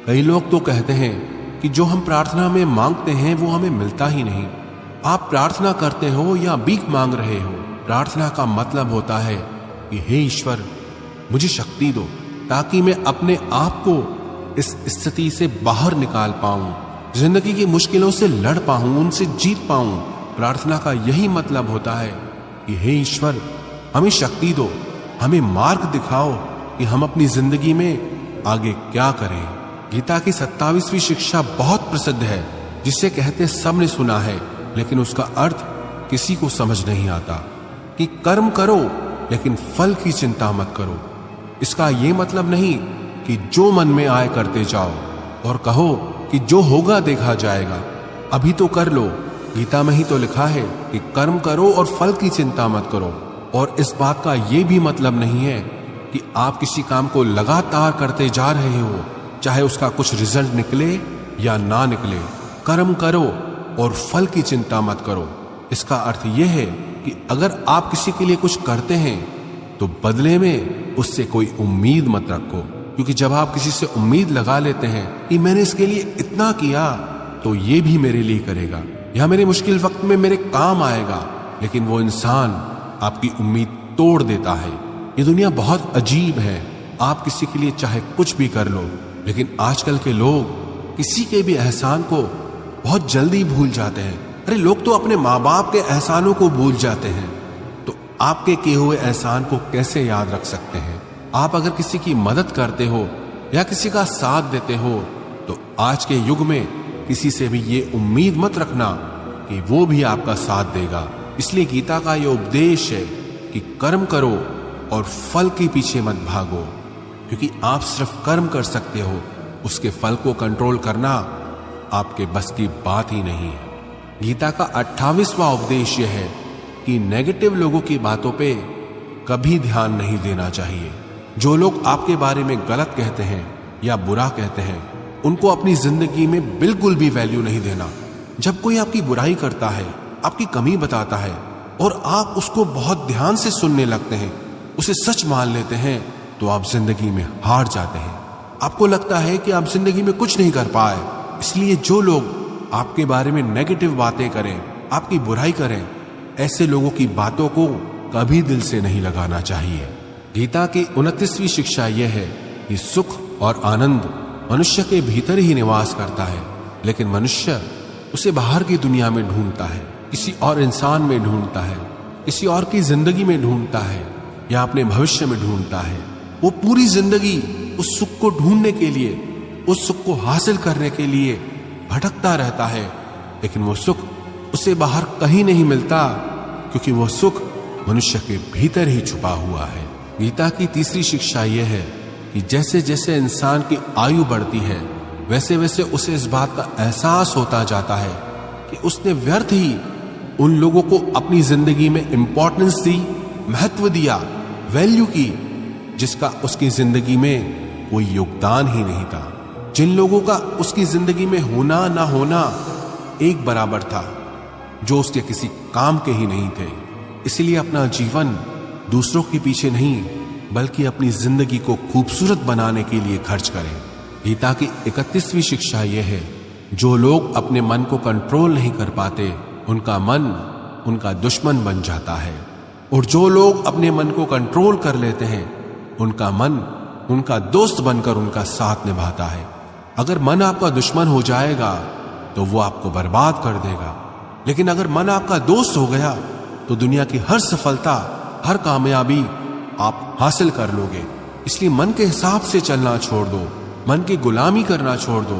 कई लोग तो कहते हैं कि जो हम प्रार्थना में मांगते हैं वो हमें मिलता ही नहीं। आप प्रार्थना करते हो या भीख मांग रहे हो, प्रार्थना का मतलब होता है कि हे ईश्वर मुझे शक्ति दो ताकि मैं अपने आप को इस स्थिति से बाहर निकाल पाऊं, जिंदगी की मुश्किलों से लड़ पाऊं, उनसे जीत पाऊं। प्रार्थना का यही मतलब होता है कि हे ईश्वर हमें शक्ति दो, हमें मार्ग दिखाओ कि हम अपनी जिंदगी में आगे क्या करें। गीता की 27वीं शिक्षा बहुत प्रसिद्ध है, जिसे कहते सबने सुना है लेकिन उसका अर्थ किसी को समझ नहीं आता कि कर्म करो लेकिन फल की चिंता मत करो। इसका ये मतलब नहीं कि जो मन में आए करते जाओ और कहो कि जो होगा देखा जाएगा, अभी तो कर लो। गीता में ही तो लिखा है कि कर्म करो और फल की चिंता मत करो। और इस बात का ये भी मतलब नहीं है कि आप किसी काम को लगातार करते जा रहे हो, चाहे उसका कुछ रिजल्ट निकले या ना निकले। कर्म करो और फल की चिंता मत करो। इसका अर्थ यह है कि अगर आप किसी के लिए कुछ करते हैं तो बदले में उससे कोई उम्मीद मत रखो, क्योंकि जब आप किसी से उम्मीद लगा लेते हैं कि मैंने इसके लिए इतना किया तो ये भी मेरे लिए करेगा या मेरे मुश्किल वक्त में मेरे काम आएगा, लेकिन वो इंसान आपकी उम्मीद तोड़ देता है। ये दुनिया बहुत अजीब है। आप किसी के लिए चाहे कुछ भी कर लो, लेकिन आजकल के लोग किसी के भी एहसान को बहुत जल्दी भूल जाते हैं। अरे लोग तो अपने माँ बाप के एहसानों को भूल जाते हैं, तो आपके किए हुए एहसान को कैसे याद रख सकते हैं। आप अगर किसी की मदद करते हो या किसी का साथ देते हो तो आज के युग में किसी से भी ये उम्मीद मत रखना कि वो भी आपका साथ देगा। इसलिए गीता का ये उपदेश है कि कर्म करो और फल के पीछे मत भागो, क्योंकि आप सिर्फ कर्म कर सकते हो, उसके फल को कंट्रोल करना आपके बस की बात ही नहीं है। गीता का 28वां उपदेश यह है कि नेगेटिव लोगों की बातों पे कभी ध्यान नहीं देना चाहिए। जो लोग आपके बारे में गलत कहते हैं या बुरा कहते हैं, उनको अपनी जिंदगी में बिल्कुल भी वैल्यू नहीं देना। जब कोई आपकी बुराई करता है, आपकी कमी बताता है और आप उसको बहुत ध्यान से सुनने लगते हैं, उसे सच मान लेते हैं, तो आप जिंदगी में हार जाते हैं। आपको लगता है कि आप जिंदगी में कुछ नहीं कर पाए। इसलिए जो लोग आपके बारे में नेगेटिव बातें करें, आपकी बुराई करें, ऐसे लोगों की बातों को कभी दिल से नहीं लगाना चाहिए। गीता की 29वीं शिक्षा यह है कि सुख और आनंद मनुष्य के भीतर ही निवास करता है, लेकिन मनुष्य उसे बाहर की दुनिया में ढूंढता है, किसी और इंसान में ढूंढता है, किसी और की जिंदगी में ढूंढता है या अपने भविष्य में ढूंढता है। वो पूरी जिंदगी उस सुख को ढूंढने के लिए, उस सुख को हासिल करने के लिए भटकता रहता है, लेकिन वो सुख उसे बाहर कहीं नहीं मिलता, क्योंकि वो सुख मनुष्य के भीतर ही छुपा हुआ है। गीता की 3री शिक्षा यह है कि जैसे जैसे इंसान की आयु बढ़ती है, वैसे वैसे उसे इस बात का एहसास होता जाता है कि उसने व्यर्थ ही उन लोगों को अपनी जिंदगी में इंपॉर्टेंस दी, महत्व दिया, वैल्यू की, जिसका उसकी जिंदगी में कोई योगदान ही नहीं था। जिन लोगों का उसकी जिंदगी में होना ना होना एक बराबर था, जो उसके किसी काम के ही नहीं थे। इसलिए अपना जीवन दूसरों के पीछे नहीं, बल्कि अपनी जिंदगी को खूबसूरत बनाने के लिए खर्च करें। गीता की 31वीं शिक्षा यह है, जो लोग अपने मन को कंट्रोल नहीं कर पाते, उनका मन उनका दुश्मन बन जाता है, और जो लोग अपने मन को कंट्रोल कर लेते हैं, उनका मन उनका दोस्त बनकर उनका साथ निभाता है। अगर मन आपका दुश्मन हो जाएगा तो वो आपको बर्बाद कर देगा, लेकिन अगर मन आपका दोस्त हो गया तो दुनिया की हर सफलता हर कामयाबी आप हासिल कर लोगे। इसलिए मन के हिसाब से चलना छोड़ दो, मन की गुलामी करना छोड़ दो,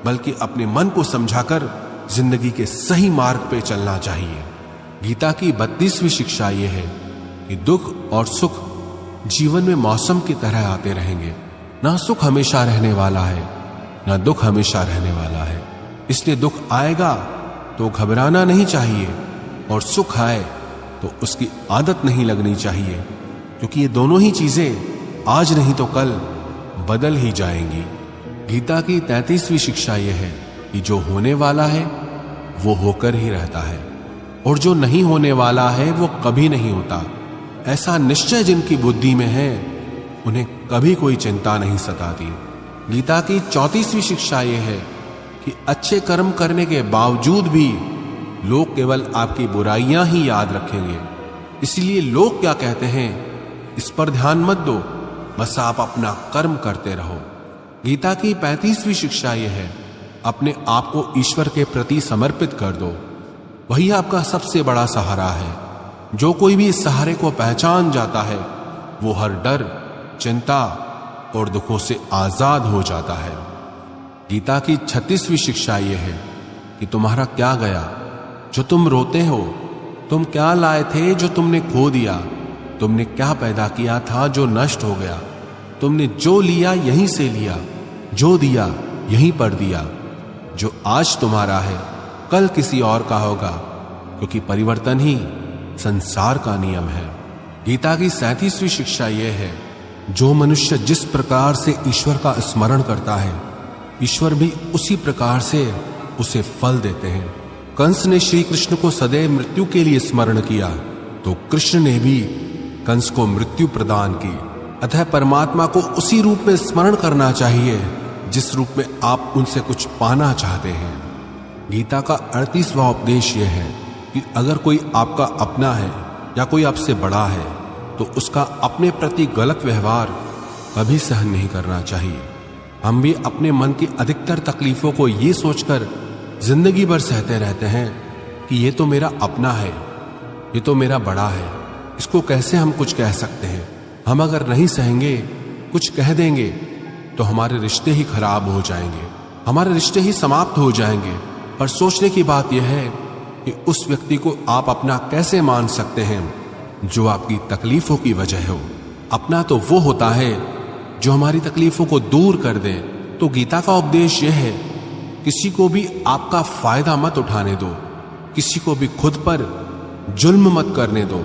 बल्कि अपने मन को समझाकर जिंदगी के सही मार्ग पे चलना चाहिए। गीता की 32वीं शिक्षा यह है कि दुख और सुख जीवन में मौसम की तरह आते रहेंगे। ना सुख हमेशा रहने वाला है, ना दुख हमेशा रहने वाला है। इसलिए दुख आएगा तो घबराना नहीं चाहिए, और सुख आए तो उसकी आदत नहीं लगनी चाहिए, क्योंकि ये दोनों ही चीजें आज नहीं तो कल बदल ही जाएंगी। गीता की 33वीं शिक्षा यह है कि जो होने वाला है वो होकर ही रहता है, और जो नहीं होने वाला है वो कभी नहीं होता। ऐसा निश्चय जिनकी बुद्धि में है उन्हें कभी कोई चिंता नहीं सताती। गीता की 34वीं शिक्षा यह है कि अच्छे कर्म करने के बावजूद भी लोग केवल आपकी बुराइयां ही याद रखेंगे। इसलिए लोग क्या कहते हैं इस पर ध्यान मत दो, बस आप अपना कर्म करते रहो। गीता की 35वीं शिक्षा यह है अपने आप को ईश्वर के प्रति समर्पित कर दो, वही आपका सबसे बड़ा सहारा है। जो कोई भी इस सहारे को पहचान जाता है वो हर डर, चिंता और दुखों से आजाद हो जाता है। गीता की 36वीं शिक्षा यह है कि तुम्हारा क्या गया जो तुम रोते हो, तुम क्या लाए थे जो तुमने खो दिया, तुमने क्या पैदा किया था जो नष्ट हो गया, तुमने जो लिया यहीं से लिया, जो दिया यहीं पर दिया। जो आज तुम्हारा है कल किसी और का होगा, क्योंकि परिवर्तन ही संसार का नियम है। गीता की 37वीं शिक्षा यह है जो मनुष्य जिस प्रकार से ईश्वर का स्मरण करता है, ईश्वर भी उसी प्रकार से उसे फल देते हैं। कंस ने श्री कृष्ण को सदैव मृत्यु के लिए स्मरण किया, तो कृष्ण ने भी कंस को मृत्यु प्रदान की। अतः परमात्मा को उसी रूप में स्मरण करना चाहिए जिस रूप में आप उनसे कुछ पाना चाहते हैं। गीता का 38वां उपदेश यह है कि अगर कोई आपका अपना है या कोई आपसे बड़ा है तो उसका अपने प्रति गलत व्यवहार कभी सहन नहीं करना चाहिए। हम भी अपने मन की अधिकतर तकलीफों को ये सोचकर जिंदगी भर सहते रहते हैं कि ये तो मेरा अपना है, ये तो मेरा बड़ा है, इसको कैसे हम कुछ कह सकते हैं। हम अगर नहीं सहेंगे, कुछ कह देंगे तो हमारे रिश्ते ही खराब हो जाएंगे, हमारे रिश्ते ही समाप्त हो जाएंगे। पर सोचने की बात यह है कि उस व्यक्ति को आप अपना कैसे मान सकते हैं जो आपकी तकलीफों की वजह हो। अपना तो वो होता है जो हमारी तकलीफों को दूर कर दे। तो गीता का उपदेश यह है किसी को भी आपका फायदा मत उठाने दो, किसी को भी खुद पर जुल्म मत करने दो,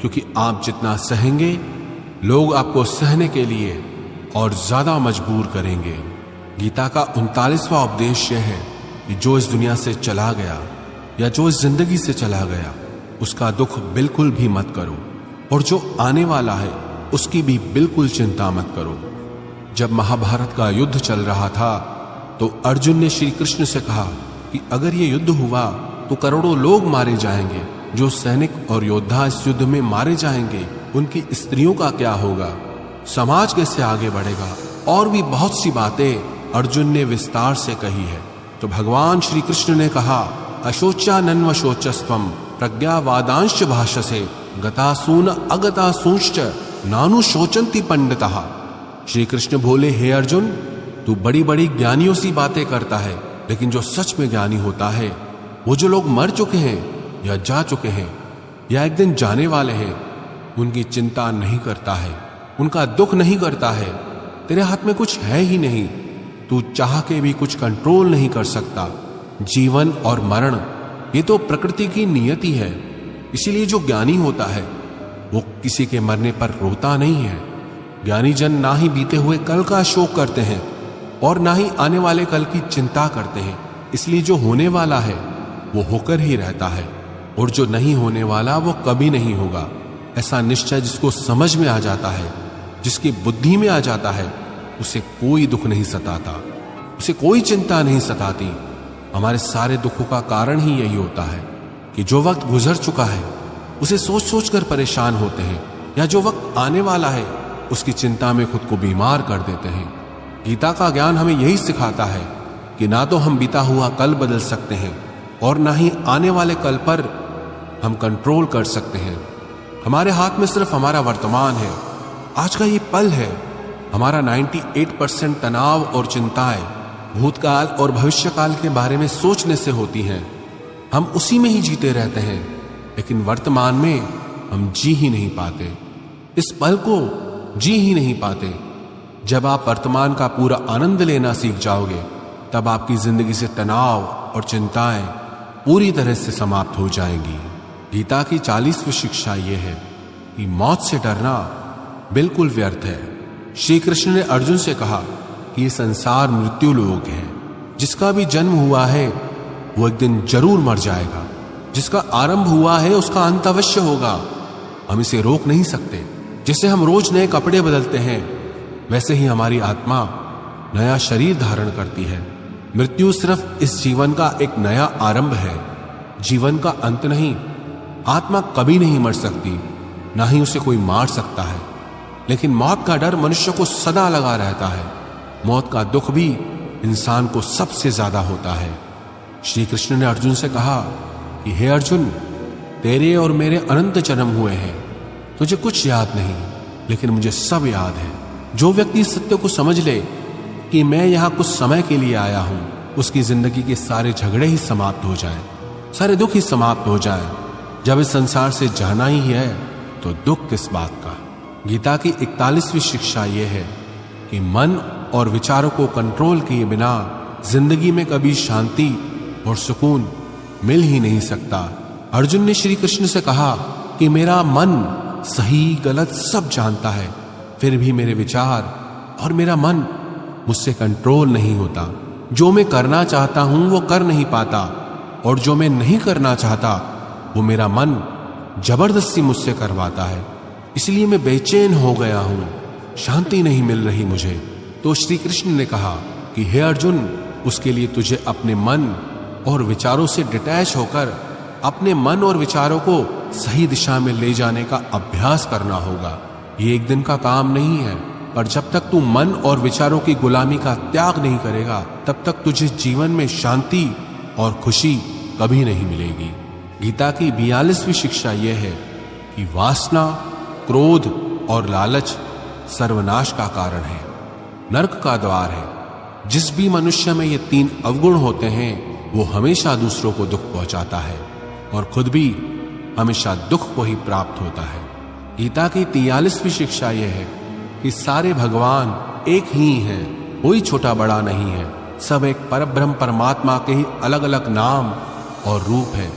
क्योंकि आप जितना सहेंगे लोग आपको सहने के लिए और ज्यादा मजबूर करेंगे। गीता का 39वां उपदेश यह है कि जो इस दुनिया से चला गया या जो इस जिंदगी से चला गया उसका दुख बिल्कुल भी मत करो, और जो आने वाला है उसकी भी बिल्कुल चिंता मत करो। जब महाभारत का युद्ध चल रहा था तो अर्जुन ने श्री कृष्ण से कहा कि अगर ये युद्ध हुआ तो करोड़ों लोग मारे जाएंगे। जो सैनिक और योद्धा इस युद्ध में मारे जाएंगे उनकी स्त्रियों का क्या होगा, समाज कैसे आगे बढ़ेगा। और भी बहुत सी बातें अर्जुन ने विस्तार से कही है। तो भगवान श्री कृष्ण ने कहा अशोचा नन्व शोचस्त्वम प्रज्ञावादांश भाषसे गतासून अगतासूंश्च नानु शोचंती पंडितः। श्री कृष्ण बोले हे अर्जुन, तू बड़ी बड़ी ज्ञानियों सी बातें करता है, लेकिन जो सच में ज्ञानी होता है वो जो लोग मर चुके हैं या जा चुके हैं या एक दिन जाने वाले हैं उनकी चिंता नहीं करता है, उनका दुख नहीं करता है। तेरे हाथ में कुछ है ही नहीं, तू चाह के भी कुछ कंट्रोल नहीं कर सकता। जीवन और मरण ये तो प्रकृति की नियति है। इसीलिए जो ज्ञानी होता है वो किसी के मरने पर रोता नहीं है। ज्ञानी जन ना ही बीते हुए कल का शोक करते हैं और ना ही आने वाले कल की चिंता करते हैं। इसलिए जो होने वाला है वो होकर ही रहता है, और जो नहीं होने वाला वो कभी नहीं होगा। ऐसा निश्चय जिसको समझ में आ जाता है, जिसकी बुद्धि में आ जाता है, उसे कोई दुख नहीं सताता, उसे कोई चिंता नहीं सताती। हमारे सारे दुखों का कारण ही यही होता है कि जो वक्त गुजर चुका है उसे सोच सोच कर परेशान होते हैं, या जो वक्त आने वाला है उसकी चिंता में खुद को बीमार कर देते हैं। गीता का ज्ञान हमें यही सिखाता है कि ना तो हम बीता हुआ कल बदल सकते हैं और ना ही आने वाले कल पर हम कंट्रोल कर सकते हैं। हमारे हाथ में सिर्फ हमारा वर्तमान है, आज का ये पल है। हमारा 98% तनाव और चिंताएं भूतकाल और भविष्यकाल के बारे में सोचने से होती हैं। हम उसी में ही जीते रहते हैं, लेकिन वर्तमान में हम जी ही नहीं पाते, इस पल को जी ही नहीं पाते। जब आप वर्तमान का पूरा आनंद लेना सीख जाओगे, तब आपकी जिंदगी से तनाव और चिंताएं पूरी तरह से समाप्त हो जाएंगी। गीता की 40वीं शिक्षा यह है कि मौत से डरना बिल्कुल व्यर्थ है। श्री कृष्ण ने अर्जुन से कहा कि ये संसार मृत्यु लोक है, जिसका भी जन्म हुआ है वो एक दिन जरूर मर जाएगा। जिसका आरंभ हुआ है उसका अंत अवश्य होगा। हम इसे रोक नहीं सकते। जैसे हम रोज नए कपड़े बदलते हैं, वैसे ही हमारी आत्मा नया शरीर धारण करती है। मृत्यु सिर्फ इस जीवन का एक नया आरंभ है, जीवन का अंत नहीं। आत्मा कभी नहीं मर सकती, ना ही उसे कोई मार सकता है। लेकिन मौत का डर मनुष्य को सदा लगा रहता है। मौत का दुख भी इंसान को सबसे ज्यादा होता है। श्री कृष्ण ने अर्जुन से कहा कि हे अर्जुन, तेरे और मेरे अनंत जन्म हुए हैं, तुझे कुछ याद नहीं, लेकिन मुझे सब याद है। जो व्यक्ति इस सत्य को समझ ले कि मैं यहां कुछ समय के लिए आया हूं, उसकी जिंदगी के सारे झगड़े ही समाप्त हो जाएं, सारे दुख ही समाप्त हो जाएं। जब इस संसार से जाना ही है तो दुख किस बात का। गीता की 41वीं शिक्षा यह है कि मन और विचारों को कंट्रोल किए बिना जिंदगी में कभी शांति और सुकून मिल ही नहीं सकता। अर्जुन ने श्री कृष्ण से कहा कि मेरा मन सही गलत सब जानता है, फिर भी मेरे विचार और मेरा मन मुझसे कंट्रोल नहीं होता। जो मैं करना चाहता हूं वो कर नहीं पाता, और जो मैं नहीं करना चाहता वो मेरा मन जबरदस्ती मुझसे करवाता है। इसलिए मैं बेचैन हो गया हूं, शांति नहीं मिल रही मुझे। तो श्री कृष्ण ने कहा कि हे अर्जुन, उसके लिए तुझे अपने मन और विचारों से डिटैच होकर अपने मन और विचारों को सही दिशा में ले जाने का अभ्यास करना होगा। ये एक दिन का काम नहीं है, पर जब तक तू मन और विचारों की गुलामी का त्याग नहीं करेगा, तब तक तुझे जीवन में शांति और खुशी कभी नहीं मिलेगी। गीता की 42वीं शिक्षा यह है कि वासना, क्रोध और लालच सर्वनाश का कारण है, नरक का द्वार है। जिस भी मनुष्य में ये 3 अवगुण होते हैं, वो हमेशा दूसरों को दुख पहुंचाता है और खुद भी हमेशा दुख को ही प्राप्त होता है। गीता की 43वीं शिक्षा यह है कि सारे भगवान एक ही हैं, कोई छोटा बड़ा नहीं है। सब एक परब्रह्म परमात्मा के ही अलग अलग नाम और रूप है।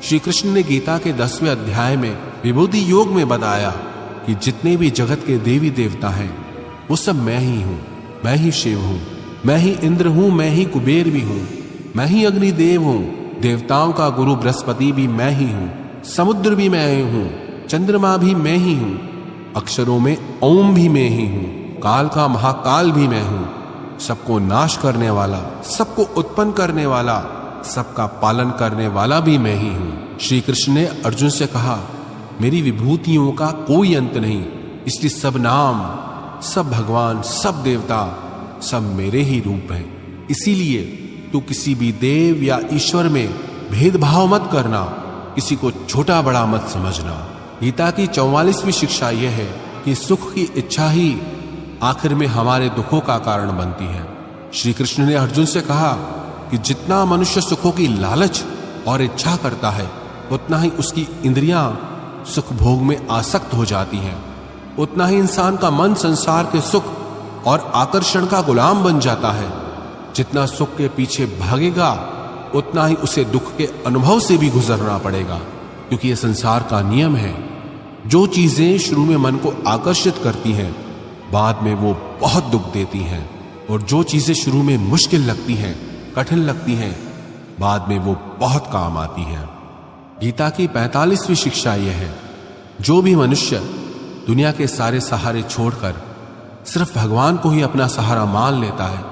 श्री कृष्ण ने गीता के 10वें अध्याय में विभूति योग में बताया कि जितने भी जगत के देवी देवता हैं, वो सब मैं ही हूं। मैं ही शिव हूं, मैं ही इंद्र हूं, मैं ही कुबेर भी हूं, मैं ही अग्निदेव हूं, देवताओं का गुरु बृहस्पति भी मैं ही हूं, समुद्र भी मैं ही हूं, चंद्रमा भी मैं ही हूं, अक्षरों में ओम भी मैं ही हूं, काल का महाकाल भी मैं हूं, सबको नाश करने वाला, सबको उत्पन्न करने वाला, सबका पालन करने वाला भी मैं ही हूं। श्री कृष्ण ने अर्जुन से कहा, मेरी विभूतियों का कोई अंत नहीं, इसलिए सब नाम, सब भगवान, सब देवता, सब मेरे ही रूप हैं। इसीलिए तू किसी भी देव या ईश्वर में भेदभाव मत करना, किसी को छोटा बड़ा मत समझना। गीता की 44वीं शिक्षा यह है कि सुख की इच्छा ही आखिर में हमारे दुखों का कारण बनती है। श्री कृष्ण ने अर्जुन से कहा कि जितना मनुष्य सुखों की लालच और इच्छा करता है, उतना ही उसकी इंद्रियां सुख भोग में आसक्त हो जाती हैं, उतना ही इंसान का मन संसार के सुख और आकर्षण का गुलाम बन जाता है। जितना सुख के पीछे भागेगा, उतना ही उसे दुख के अनुभव से भी गुजरना पड़ेगा, क्योंकि यह संसार का नियम है। जो चीजें शुरू में मन को आकर्षित करती हैं, बाद में वो बहुत दुख देती हैं, और जो चीजें शुरू में मुश्किल लगती हैं, कठिन लगती हैं, बाद में वो बहुत काम आती हैं। गीता की 45वीं शिक्षा यह है, जो भी मनुष्य दुनिया के सारे सहारे छोड़कर सिर्फ भगवान को ही अपना सहारा मान लेता है,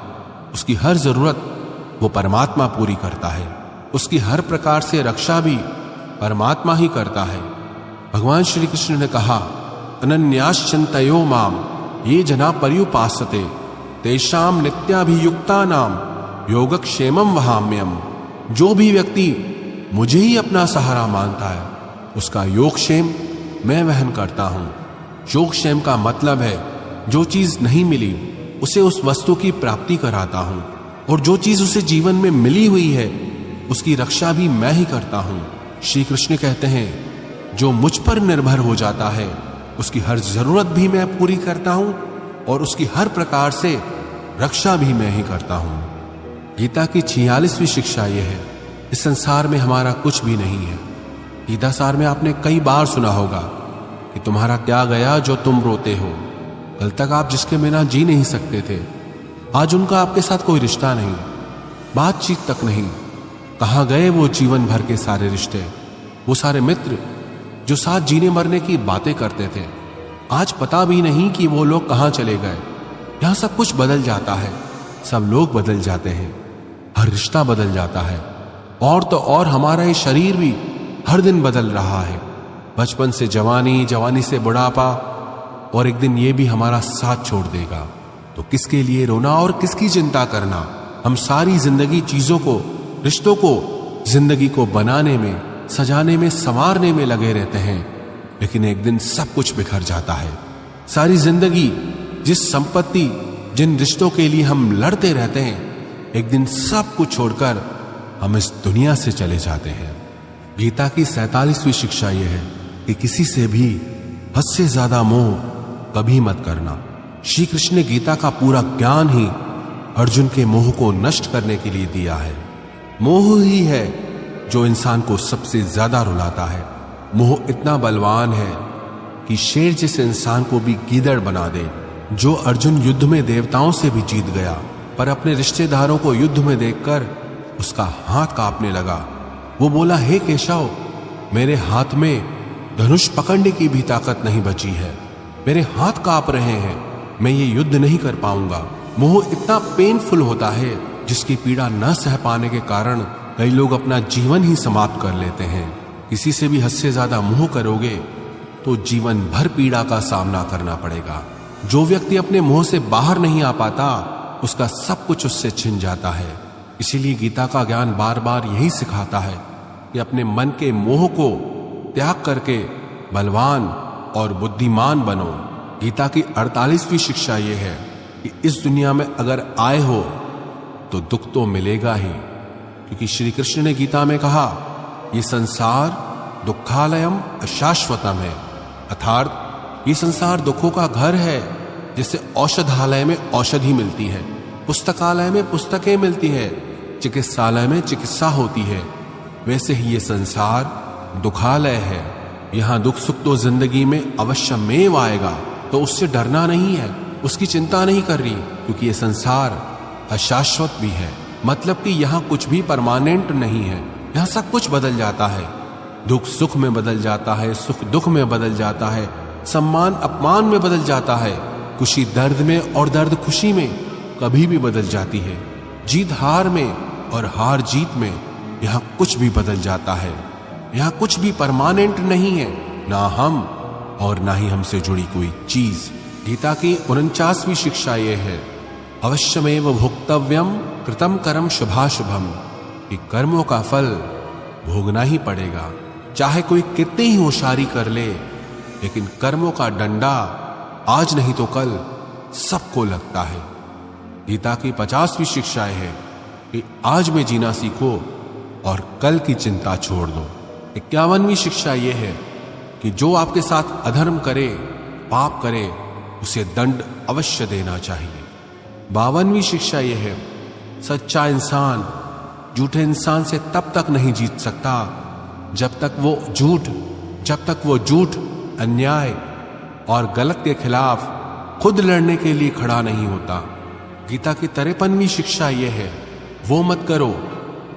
उसकी हर जरूरत वो परमात्मा पूरी करता है। उसकी हर प्रकार से रक्षा भी परमात्मा ही करता है। भगवान श्री कृष्ण ने कहा, अनन्याश्चिन्तयो माम ये जना पर्युपासते तेषाम नित्याभियुक्ता नाम योगक्षेमम वहाम्यम। जो भी व्यक्ति मुझे ही अपना सहारा मानता है, उसका योगक्षेम मैं वहन करता हूं। योगक्षेम का मतलब है जो चीज नहीं मिली उसे उस वस्तु की प्राप्ति कराता हूं, और जो चीज उसे जीवन में मिली हुई है उसकी रक्षा भी मैं ही करता हूं। श्री कृष्ण कहते हैं जो मुझ पर निर्भर हो जाता है उसकी हर जरूरत भी मैं पूरी करता हूं और उसकी हर प्रकार से रक्षा भी मैं ही करता हूं। गीता की 46वीं शिक्षा यह है, इस संसार में हमारा कुछ भी नहीं है। गीता सार में आपने कई बार सुना होगा कि तुम्हारा क्या गया जो तुम रोते हो। कल तक आप जिसके बिना जी नहीं सकते थे, आज उनका आपके साथ कोई रिश्ता नहीं, बातचीत तक नहीं। कहां गए वो जीवन भर के सारे रिश्ते, वो सारे मित्र जो साथ जीने मरने की बातें करते थे। आज पता भी नहीं कि वो लोग कहां चले गए। यहां सब कुछ बदल जाता है, सब लोग बदल जाते हैं, हर रिश्ता बदल जाता है, और तो और हमारा ये शरीर भी हर दिन बदल रहा है। बचपन से जवानी, जवानी से बुढ़ापा, और एक दिन ये भी हमारा साथ छोड़ देगा। तो किसके लिए रोना और किसकी चिंता करना। हम सारी जिंदगी चीजों को, रिश्तों को, जिंदगी को बनाने में, सजाने में, संवारने में लगे रहते हैं, लेकिन एक दिन सब कुछ बिखर जाता है। सारी जिंदगी जिस संपत्ति, जिन रिश्तों के लिए हम लड़ते रहते हैं, एक दिन सब कुछ छोड़कर हम इस दुनिया से चले जाते हैं। गीता की 47वीं शिक्षा यह है कि किसी से भी हद से ज्यादा मोह कभी मत करना। श्री कृष्ण ने गीता का पूरा ज्ञान ही अर्जुन के मोह को नष्ट करने के लिए दिया है। मोह ही है जो इंसान को सबसे ज्यादा रुलाता है। मोह इतना बलवान है कि शेर जैसे इंसान को भी गीदड़ बना दे। जो अर्जुन युद्ध में देवताओं से भी जीत गया, पर अपने रिश्तेदारों को युद्ध में देखकर उसका हाथ कांपने लगा। वो बोला, हे केशव, मेरे हाथ में धनुष पकड़ने की भी ताकत नहीं बची है, मेरे हाथ कांप रहे हैं, मैं ये युद्ध नहीं कर पाऊंगा। मोह इतना पेनफुल होता है जिसकी पीड़ा न सह पाने के कारण कई लोग अपना जीवन ही समाप्त कर लेते हैं। किसी से भी हद से ज्यादा मोह करोगे तो जीवन भर पीड़ा का सामना करना पड़ेगा। जो व्यक्ति अपने मोह से बाहर नहीं आ पाता, उसका सब कुछ उससे छिन जाता है। इसीलिए गीता का ज्ञान बार बार यही सिखाता है कि अपने मन के मोह को त्याग करके बलवान और बुद्धिमान बनो। गीता की 48वीं शिक्षा यह है कि इस दुनिया में अगर आए हो तो दुख तो मिलेगा ही, क्योंकि श्री कृष्ण ने गीता में कहा, ये संसार दुखालयम अशाश्वतम है, अर्थात ये संसार दुखों का घर है। जैसे औषधालय में औषधि मिलती है, पुस्तकालय में पुस्तकें मिलती है, चिकित्सालय में चिकित्सा होती है, वैसे ही ये संसार दुखालय है। यहां दुख सुख तो जिंदगी में अवश्यमेव आएगा, तो उससे डरना नहीं है, उसकी चिंता नहीं कर रही, क्योंकि ये संसार अशाश्वत भी है। मतलब कि यहां कुछ भी परमानेंट नहीं है, यहां सब कुछ बदल जाता है। दुख सुख में बदल जाता है, सुख दुख में बदल जाता है, सम्मान अपमान में बदल जाता है, खुशी दर्द में और दर्द खुशी में कभी भी बदल जाती है। जीत हार में और हार जीत में यहां कुछ भी बदल जाता है। यहां कुछ भी परमानेंट नहीं है, ना हम और ना ही हमसे जुड़ी कोई चीज। गीता की 49वीं शिक्षा यह है, अवश्यमेव भोक्तव्यम कृतम कर्म शुभाशुभम, कि कर्मों का फल भोगना ही पड़ेगा। चाहे कोई कितनी ही होशियारी कर ले, लेकिन कर्मों का डंडा आज नहीं तो कल सबको लगता है। गीता की 50वीं शिक्षा है कि आज में जीना सीखो और कल की चिंता छोड़ दो। 51वीं शिक्षा यह है कि जो आपके साथ अधर्म करे, पाप करे, उसे दंड अवश्य देना चाहिए। 52वीं शिक्षा यह है, सच्चा इंसान झूठे इंसान से तब तक नहीं जीत सकता जब तक वो झूठ, अन्याय और गलत के खिलाफ खुद लड़ने के लिए खड़ा नहीं होता। गीता की 53वीं शिक्षा यह है, वो मत करो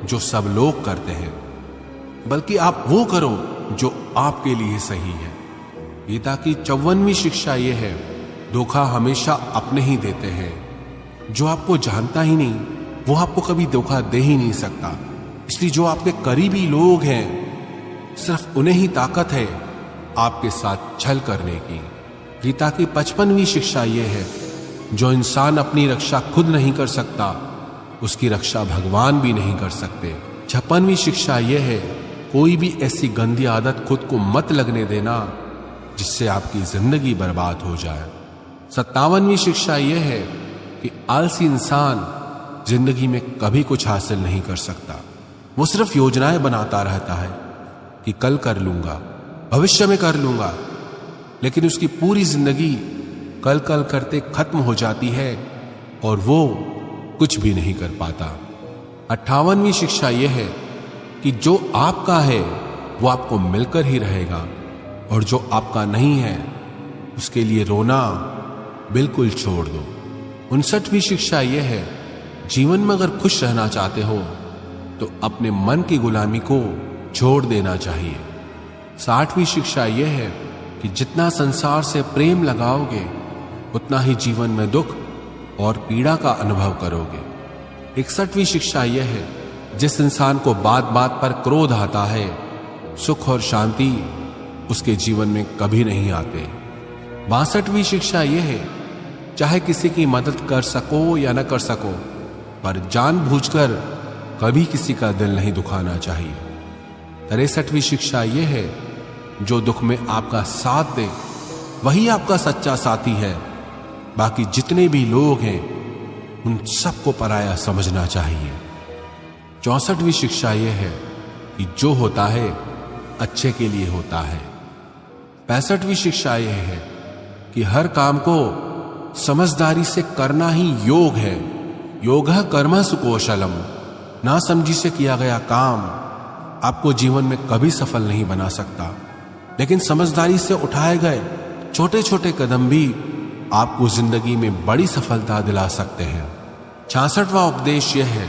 जो सब लोग करते हैं, बल्कि आप वो करो जो आपके लिए सही है। गीता की 54वीं शिक्षा यह है, धोखा हमेशा अपने ही देते हैं। जो आपको जानता ही नहीं, वो आपको कभी धोखा दे ही नहीं सकता। इसलिए जो आपके करीबी लोग हैं, सिर्फ उन्हें ही ताकत है आपके साथ छल करने की। गीता की 55वीं शिक्षा यह है, जो इंसान अपनी रक्षा खुद नहीं कर सकता, उसकी रक्षा भगवान भी नहीं कर सकते। 56वीं शिक्षा यह है, कोई भी ऐसी गंदी आदत खुद को मत लगने देना जिससे आपकी जिंदगी बर्बाद हो जाए। 57वीं शिक्षा यह है कि आलसी इंसान जिंदगी में कभी कुछ हासिल नहीं कर सकता। वो सिर्फ योजनाएं बनाता रहता है कि कल कर लूंगा, भविष्य में कर लूंगा, लेकिन उसकी पूरी जिंदगी कल कल करते खत्म हो जाती है और वो कुछ भी नहीं कर पाता। 58वीं शिक्षा यह है कि जो आपका है वो आपको मिलकर ही रहेगा और जो आपका नहीं है उसके लिए रोना बिल्कुल छोड़ दो। 59वीं शिक्षा यह है, जीवन में अगर खुश रहना चाहते हो तो अपने मन की गुलामी को छोड़ देना चाहिए। 60वीं शिक्षा यह है कि जितना संसार से प्रेम लगाओगे उतना ही जीवन में दुख और पीड़ा का अनुभव करोगे। 61वीं शिक्षा यह है, जिस इंसान को बात बात पर क्रोध आता है, सुख और शांति उसके जीवन में कभी नहीं आते। 62वीं शिक्षा यह है, चाहे किसी की मदद कर सको या न कर सको, पर जानबूझकर कभी किसी का दिल नहीं दुखाना चाहिए। 63वीं शिक्षा यह है, जो दुख में आपका साथ दे वही आपका सच्चा साथी है। बाकी जितने भी लोग हैं उन सबको पराया समझना चाहिए। 64वीं शिक्षा यह है कि जो होता है अच्छे के लिए होता है। 65वीं शिक्षा यह है कि हर काम को समझदारी से करना ही योग है। योगः कर्मसु कौशलम। ना समझी से किया गया काम आपको जीवन में कभी सफल नहीं बना सकता, लेकिन समझदारी से उठाए गए छोटे छोटे कदम भी आपको जिंदगी में बड़ी सफलता दिला सकते हैं। 66वां उपदेश यह है,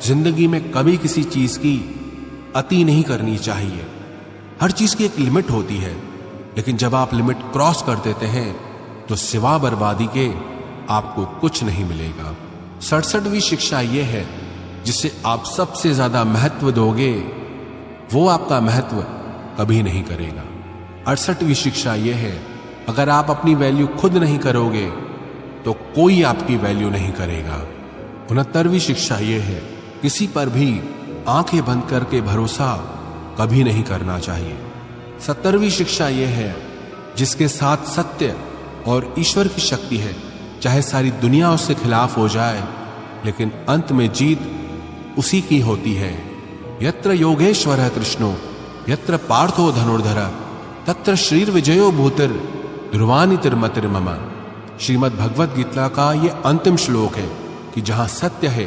जिंदगी में कभी किसी चीज की अति नहीं करनी चाहिए। हर चीज की एक लिमिट होती है, लेकिन जब आप लिमिट क्रॉस कर देते हैं तो सिवा बर्बादी के आपको कुछ नहीं मिलेगा। 67वीं शिक्षा यह है, जिसे आप सबसे ज्यादा महत्व दोगे वो आपका महत्व कभी नहीं करेगा। 68वीं शिक्षा यह है, अगर आप अपनी वैल्यू खुद नहीं करोगे तो कोई आपकी वैल्यू नहीं करेगा। 69वीं शिक्षा यह है, किसी पर भी आंखें बंद करके भरोसा कभी नहीं करना चाहिए। 70वीं शिक्षा यह है, जिसके साथ सत्य और ईश्वर की शक्ति है, चाहे सारी दुनिया उसके खिलाफ हो जाए, लेकिन अंत में जीत उसी की होती है। यत्र योगेश्वरः कृष्णो यत्र पार्थो धनुर्धर तत्र श्रीर विजयो भूतिर ध्रुवानि तिर्मतिर्मम। श्रीमद् भगवत गीता का ये अंतिम श्लोक है कि जहां सत्य है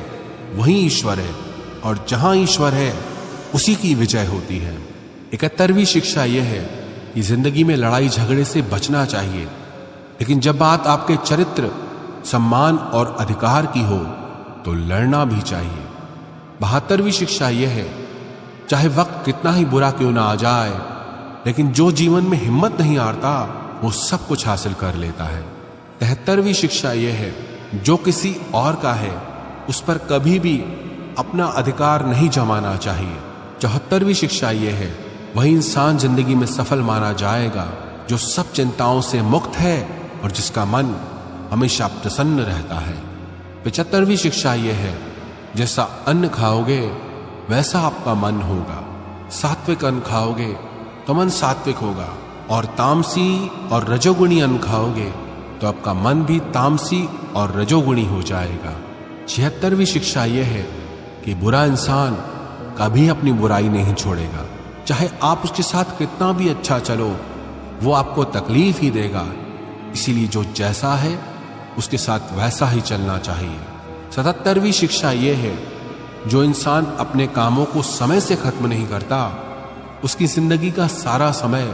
वहीं ईश्वर है और जहां ईश्वर है उसी की विजय होती है। 71वीं शिक्षा यह है कि जिंदगी में लड़ाई झगड़े से बचना चाहिए, लेकिन जब बात आपके चरित्र, सम्मान और अधिकार की हो तो लड़ना भी चाहिए। 72वीं शिक्षा यह है, चाहे वक्त कितना ही बुरा क्यों ना आ जाए, लेकिन जो जीवन में हिम्मत नहीं हारता वो सब कुछ हासिल कर लेता है। 73वीं शिक्षा यह है, जो किसी और का है उस पर कभी भी अपना अधिकार नहीं जमाना चाहिए। 74वीं शिक्षा यह है, वही इंसान जिंदगी में सफल माना जाएगा जो सब चिंताओं से मुक्त है और जिसका मन हमेशा प्रसन्न रहता है। 75वीं शिक्षा यह है, जैसा अन्न खाओगे वैसा आपका मन होगा। सात्विक अन्न खाओगे तो मन सात्विक होगा, और तामसी और रजोगुणी अन्न खाओगे तो आपका मन भी तामसी और रजोगुणी हो जाएगा। 76वीं शिक्षा यह है कि बुरा इंसान कभी अपनी बुराई नहीं छोड़ेगा, चाहे आप उसके साथ कितना भी अच्छा चलो वो आपको तकलीफ ही देगा। इसीलिए जो जैसा है उसके साथ वैसा ही चलना चाहिए। 77वीं शिक्षा यह है, जो इंसान अपने कामों को समय से खत्म नहीं करता उसकी जिंदगी का सारा समय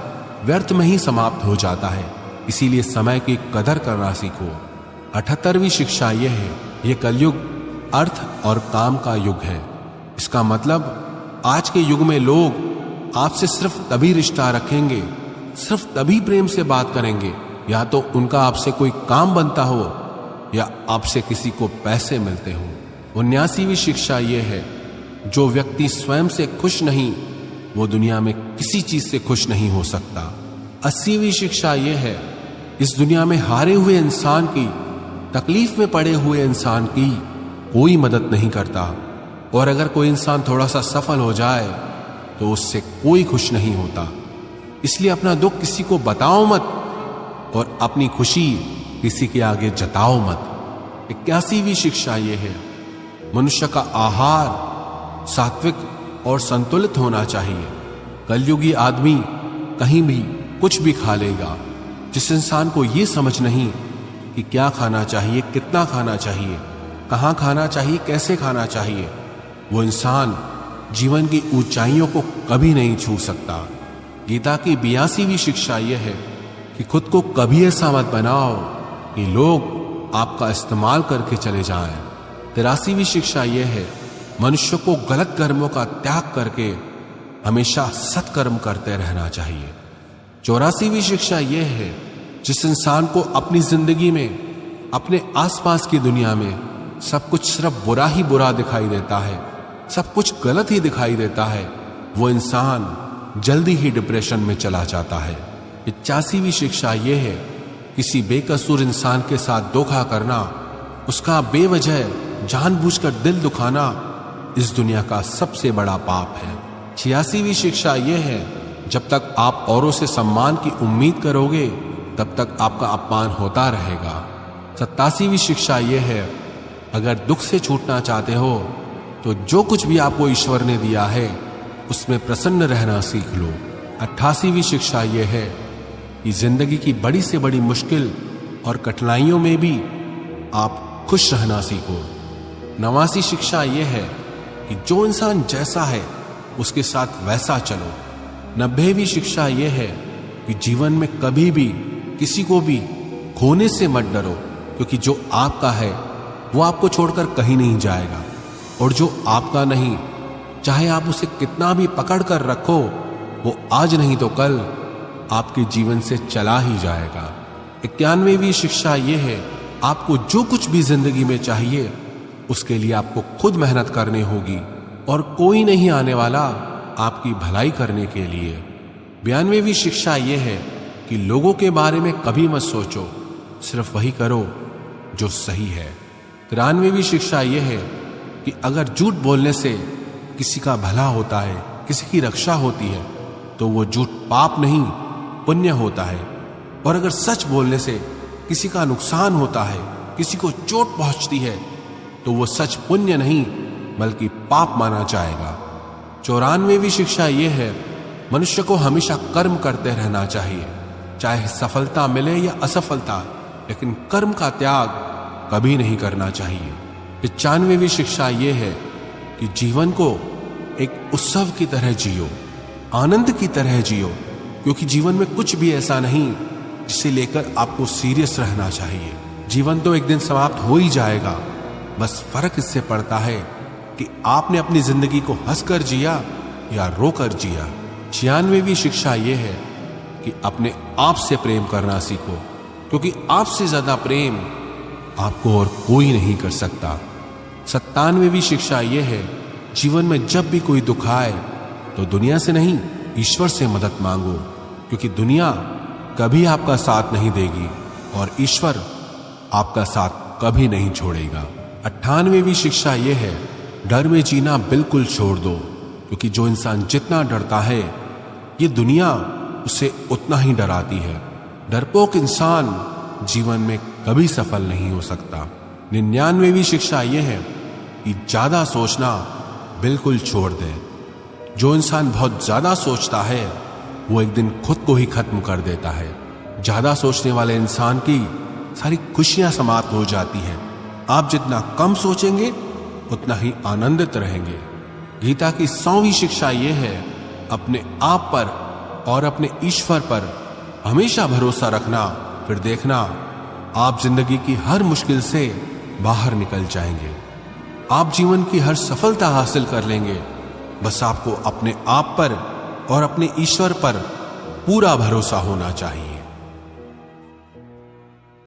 व्यर्थ में ही समाप्त हो जाता है। इसीलिए समय की कदर करना सीखो। 78वीं शिक्षा यह है, यह कलयुग अर्थ और काम का युग है। इसका मतलब आज के युग में लोग आपसे सिर्फ तभी रिश्ता रखेंगे, सिर्फ तभी प्रेम से बात करेंगे, या तो उनका आपसे कोई काम बनता हो या आपसे किसी को पैसे मिलते हो। 79वीं शिक्षा यह है, जो व्यक्ति स्वयं से खुश नहीं वो दुनिया में किसी चीज से खुश नहीं हो सकता। 80वीं शिक्षा यह है, इस दुनिया में हारे हुए इंसान की, तकलीफ में पड़े हुए इंसान की कोई मदद नहीं करता, और अगर कोई इंसान थोड़ा सा सफल हो जाए तो उससे कोई खुश नहीं होता। इसलिए अपना दुख किसी को बताओ मत और अपनी खुशी किसी के आगे जताओ मत। 81वीं शिक्षा यह है, मनुष्य का आहार सात्विक और संतुलित होना चाहिए। कलयुगी आदमी कहीं भी कुछ भी खा लेगा। जिस इंसान को यह समझ नहीं कि क्या खाना चाहिए, कितना खाना चाहिए, कहां खाना चाहिए, कैसे खाना चाहिए, वो इंसान जीवन की ऊंचाइयों को कभी नहीं छू सकता। गीता की 82वीं शिक्षा यह है कि खुद को कभी ऐसा मत बनाओ कि लोग आपका इस्तेमाल करके चले जाएं। 83वीं शिक्षा यह है, मनुष्य को गलत कर्मों का त्याग करके हमेशा सत्कर्म करते रहना चाहिए। 84वीं शिक्षा यह है, जिस इंसान को अपनी जिंदगी में, अपने आसपास की दुनिया में सब कुछ सिर्फ बुरा ही बुरा दिखाई देता है, सब कुछ गलत ही दिखाई देता है, वो इंसान जल्दी ही डिप्रेशन में चला जाता है। 85वीं शिक्षा यह है, किसी बेकसूर इंसान के साथ धोखा करना, उसका बेवजह जानबूझकर दिल दुखाना इस दुनिया का सबसे बड़ा पाप है। 86वीं शिक्षा यह है, जब तक आप औरों से सम्मान की उम्मीद करोगे तब तक आपका अपमान होता रहेगा। 87वीं शिक्षा यह है, अगर दुख से छूटना चाहते हो तो जो कुछ भी आपको ईश्वर ने दिया है उसमें प्रसन्न रहना सीख लो। 88वीं शिक्षा यह है कि जिंदगी की बड़ी से बड़ी मुश्किल और कठिनाइयों में भी आप खुश रहना सीखो। 89वीं शिक्षा यह है कि जो इंसान जैसा है उसके साथ वैसा चलो। 90वीं शिक्षा यह है कि जीवन में कभी भी किसी को भी खोने से मत डरो, क्योंकि जो आपका है वो आपको छोड़कर कहीं नहीं जाएगा, और जो आपका नहीं, चाहे आप उसे कितना भी पकड़ कर रखो, वो आज नहीं तो कल आपके जीवन से चला ही जाएगा। 91वीं शिक्षा यह है, आपको जो कुछ भी जिंदगी में चाहिए उसके लिए आपको खुद मेहनत करनी होगी और कोई नहीं आने वाला आपकी भलाई करने के लिए। 92वीं शिक्षा यह है कि लोगों के बारे में कभी मत सोचो, सिर्फ वही करो जो सही है। 93वीं शिक्षा यह है कि अगर झूठ बोलने से किसी का भला होता है, किसी की रक्षा होती है, तो वो झूठ पाप नहीं पुण्य होता है, और अगर सच बोलने से किसी का नुकसान होता है, किसी को चोट पहुंचती है, तो वो सच पुण्य नहीं बल्कि पाप माना जाएगा। 94वीं शिक्षा यह है, मनुष्य को हमेशा कर्म करते रहना चाहिए, चाहे सफलता मिले या असफलता, लेकिन कर्म का त्याग कभी नहीं करना चाहिए। 95वीं शिक्षा यह है कि जीवन को एक उत्सव की तरह जियो, आनंद की तरह जियो, क्योंकि जीवन में कुछ भी ऐसा नहीं जिसे लेकर आपको सीरियस रहना चाहिए। जीवन तो एक दिन समाप्त हो ही जाएगा, बस फर्क इससे पड़ता है कि आपने अपनी जिंदगी को हंसकर जिया या रोकर जिया। 96वीं शिक्षा यह है कि अपने आप से प्रेम करना सीखो, क्योंकि आपसे ज्यादा प्रेम आपको और कोई नहीं कर सकता। 97वीं शिक्षा यह है, जीवन में जब भी कोई दुख आए तो दुनिया से नहीं, ईश्वर से मदद मांगो, क्योंकि दुनिया कभी आपका साथ नहीं देगी और ईश्वर आपका साथ कभी नहीं छोड़ेगा। 98वीं शिक्षा यह है, डर में जीना बिल्कुल छोड़ दो, क्योंकि जो इंसान जितना डरता है ये दुनिया उसे उतना ही डराती है। डरपोक इंसान जीवन में कभी सफल नहीं हो सकता। 99वीं शिक्षा यह है कि ज्यादा सोचना बिल्कुल छोड़ दे। जो इंसान बहुत ज्यादा सोचता है वो एक दिन खुद को ही खत्म कर देता है। ज्यादा सोचने वाले इंसान की सारी खुशियां समाप्त हो जाती हैं। आप जितना कम सोचेंगे उतना ही आनंदित रहेंगे। गीता की 100वीं शिक्षा यह है, अपने आप पर और अपने ईश्वर पर हमेशा भरोसा रखना, फिर देखना आप जिंदगी की हर मुश्किल से बाहर निकल जाएंगे। आप जीवन की हर सफलता हासिल कर लेंगे। बस आपको अपने आप पर और अपने ईश्वर पर पूरा भरोसा होना चाहिए।